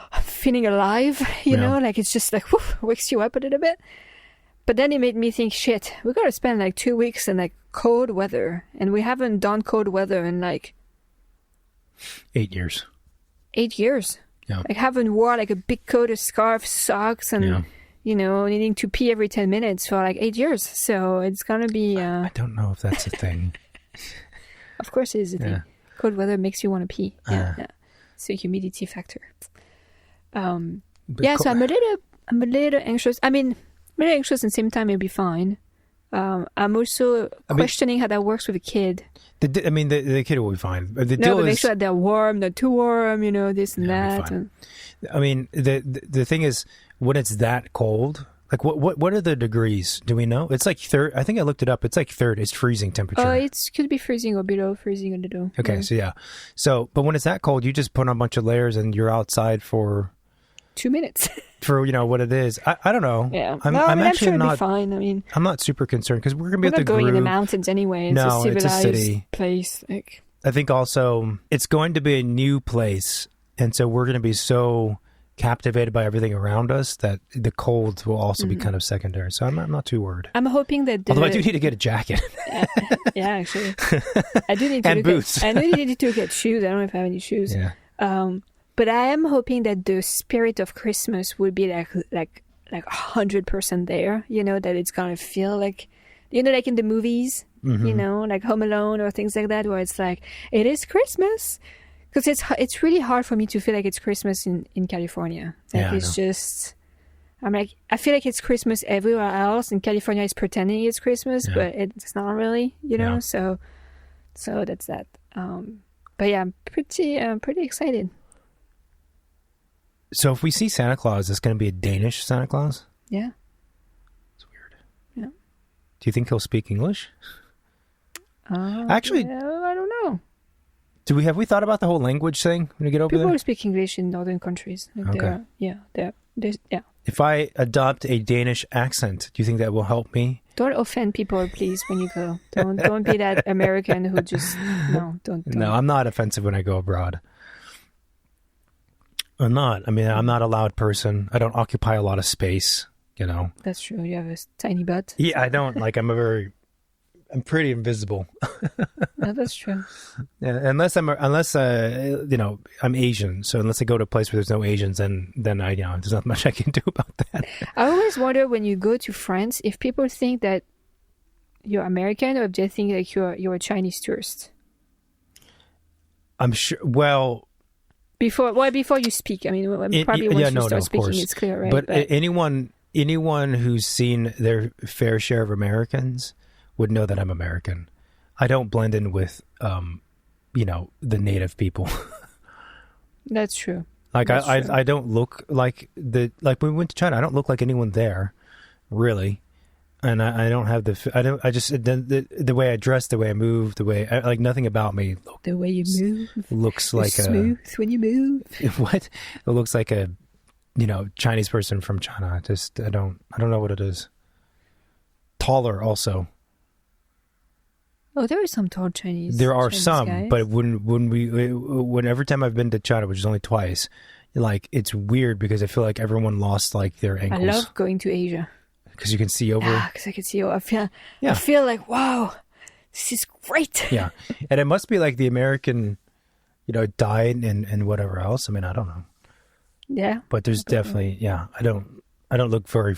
I'm feeling alive, like it's just like, whew, wakes you up a little bit. But then it made me think, shit, we got to spend like 2 weeks in like cold weather, and we haven't done cold weather in like 8 years. 8 years. Yeah. Like haven't worn like a big coat, a scarf, socks, and needing to pee every 10 minutes for like 8 years. So it's gonna be. I don't know if that's a thing. Of course, it is a thing. Cold weather makes you want to pee. Yeah. It's a humidity factor. So I'm a little anxious. I mean, a little anxious, and at the same time it'll be fine. I'm also questioning how that works with a kid. The kid will be fine. The deal is make sure that they're warm, not too warm, this and that. I mean, the thing is, when it's that cold, like what are the degrees? Do we know? It's like third. I think I looked it up. It's like third. It's freezing temperature. Oh, it could be freezing or below freezing a little. Okay, so but when it's that cold, you just put on a bunch of layers and you're outside for 2 minutes. For what it is, I don't know. Yeah, I'm actually actually it'll not be fine. I mean, I'm not super concerned because we're gonna be at the going in the mountains anyway. It's a civilized place. Like, I think also it's going to be a new place, and so we're gonna be so captivated by everything around us that the cold will also be kind of secondary. So I'm not too worried. I'm hoping that. Although I do need to get a jacket. Yeah, actually, I do need to and boots. I need to get shoes. I don't know if I have any shoes. Yeah. But I am hoping that the spirit of Christmas would be like 100% there. That it's gonna feel like, like in the movies, like Home Alone or things like that, where it's like it is Christmas. Because it's really hard for me to feel like it's Christmas in California. Like it's just, I feel like it's Christmas everywhere else, and California is pretending it's Christmas, but it's not really, So that's that. But yeah, I'm pretty excited. So if we see Santa Claus, it's going to be a Danish Santa Claus? Yeah. It's weird. Yeah. Do you think he'll speak English? Actually, I don't know. Have we thought about the whole language thing when we get over there? People speak English in northern countries. Like okay. They're. If I adopt a Danish accent, do you think that will help me? Don't offend people, please, when you go. Don't be that American who just don't. No, I'm not offensive when I go abroad. I'm not. I mean, I'm not a loud person. I don't occupy a lot of space, That's true. You have a tiny butt. Yeah, I don't. I'm a very I'm pretty invisible. No, that's true. Yeah, unless I'm Asian. So unless I go to a place where there's no Asians, then there's not much I can do about that. I always wonder when you go to France if people think that you're American or if they think like you're a Chinese tourist. I'm sure. Well, before you speak, I mean, probably once you start speaking, it's clear, right? But anyone who's seen their fair share of Americans would know that I'm American. I don't blend in with, the native people. That's true. Like I don't look like when we went to China, I don't look like anyone there, really. And I don't have the way I dress, the way I move, the way nothing about me. The way you move looks like smooth when you move. What? It looks like a, Chinese person from China. I don't know what it is. Taller also. Oh, there are some tall Chinese. There are Chinese some, guys. but every time I've been to China, which is only twice, it's weird because I feel like everyone lost their ankles. I love going to Asia. Because you can see over. Yeah, because I can see. I feel like, wow, this is great. Yeah, and it must be like the American, diet and whatever else. I mean, I don't know. Yeah, but there's definitely I don't look very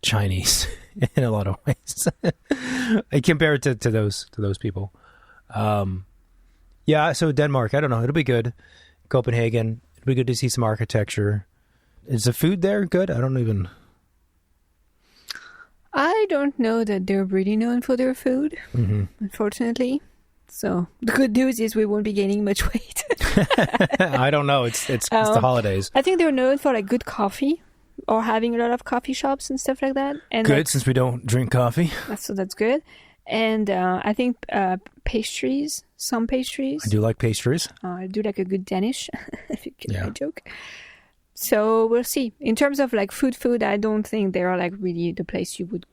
Chinese in a lot of ways. I compare it to those people. So Denmark, I don't know. It'll be good. Copenhagen, it'll be good to see some architecture. Is the food there good? I don't know that they're really known for their food, unfortunately. So the good news is we won't be gaining much weight. I don't know. It's the holidays. I think they're known for good coffee or having a lot of coffee shops and stuff like that. And good, since we don't drink coffee. So that's good. And I think pastries, some pastries. I do like pastries. I do like a good Danish, if you get my joke. So we'll see. In terms of food, I don't think they are really the place you would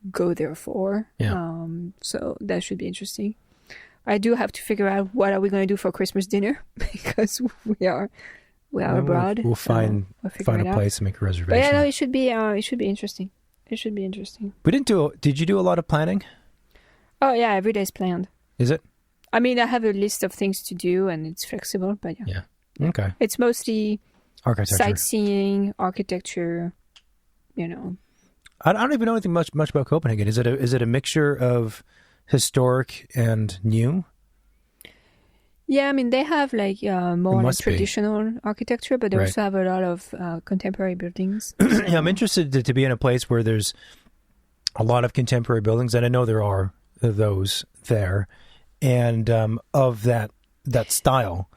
go there for. Yeah. So that should be interesting. I do have to figure out what are we going to do for Christmas dinner because we are abroad. We'll find a place and make a reservation. But yeah, no, it should be interesting. It should be interesting. Did you do a lot of planning? Oh yeah, every day is planned. Is it? I mean, I have a list of things to do and it's flexible, but yeah. Yeah. Okay. It's mostly architecture, sightseeing, architecture, I don't even know anything much about Copenhagen. Is it a mixture of historic and new? Yeah, I mean they have more traditional architecture, but they also have a lot of contemporary buildings. Yeah, I'm interested to be in a place where there's a lot of contemporary buildings, and I know there are those there, and of that style.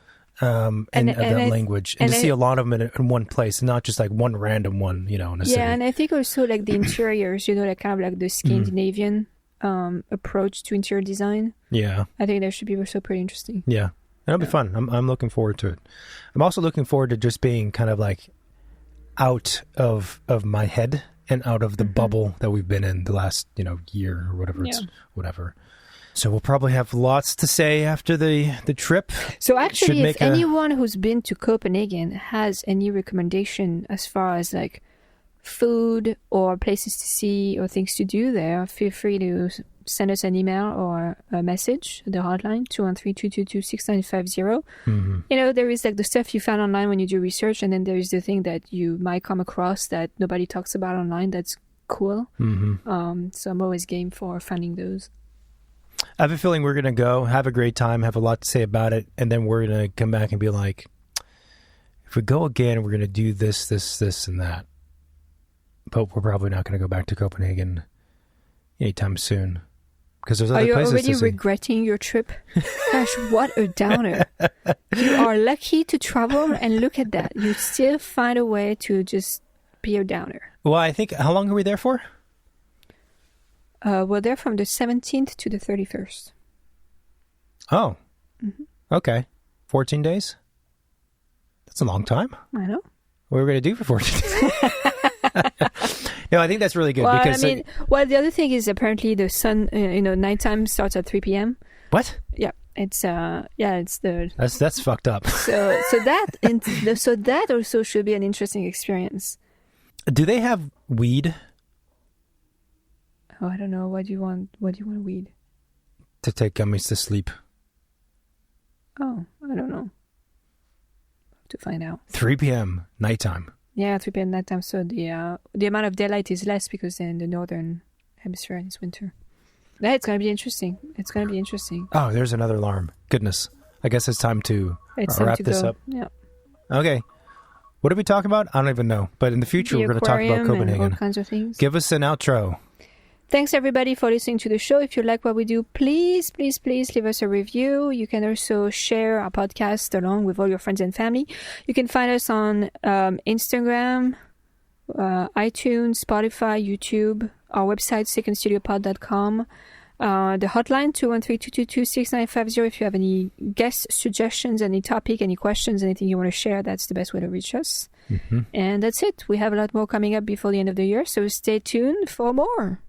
And that language, and to see a lot of them in one place, not just one random one, in a city. Yeah, and I think also the interiors, kind of the Scandinavian approach to interior design. Yeah, I think that should be also pretty interesting. Yeah, that'll be fun. I'm looking forward to it. I'm also looking forward to just being kind of out of my head and out of the bubble that we've been in the last year or whatever. It's whatever. So we'll probably have lots to say after the trip. So actually, if anyone who's been to Copenhagen has any recommendation as far as food or places to see or things to do there, feel free to send us an email or a message, the hotline, 213-222-6950. Mm-hmm. There is the stuff you found online when you do research, and then there is the thing that you might come across that nobody talks about online that's cool. Mm-hmm. So I'm always game for finding those. I have a feeling we're going to go, have a great time, have a lot to say about it, and then we're going to come back and be like, if we go again, we're going to do this, and that. But we're probably not going to go back to Copenhagen anytime soon. Because there's other places to see. Are you already regretting your trip? Gosh, what a downer. You are lucky to travel, and look at that. You still find a way to just be a downer. Well, I think, how long are we there for? We're there from the 17th to the 31st. Oh. Mm-hmm. Okay. 14 days? That's a long time. I know. What are we going to do for 14 days? No, I think that's really good. Well, because the other thing is apparently the sun, nighttime starts at 3 p.m. What? Yeah. It's the... That's fucked up. So that also should be an interesting experience. Do they have weed? Oh, I don't know. What do you want to read? To take gummies to sleep. Oh, I don't know. To find out. 3 p.m. nighttime. Yeah, 3 p.m. nighttime. So the amount of daylight is less because they're in the northern hemisphere and it's winter. Yeah, it's going to be interesting. Oh, there's another alarm. Goodness. I guess it's time to wrap this up. Yeah. Okay. What did we talk about? I don't even know. But in the future, we're going to talk about Copenhagen. All kinds of things. Give us an outro. Thanks, everybody, for listening to the show. If you like what we do, please leave us a review. You can also share our podcast along with all your friends and family. You can find us on Instagram, iTunes, Spotify, YouTube, our website, secondstudiopod.com. The hotline, 213-222-6950. If you have any guest suggestions, any topic, any questions, anything you want to share, that's the best way to reach us. Mm-hmm. And that's it. We have a lot more coming up before the end of the year, so stay tuned for more.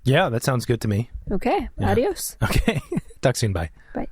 Yeah, that sounds good to me. Okay. Yeah. Adios. Okay. Talk soon. Bye. Bye.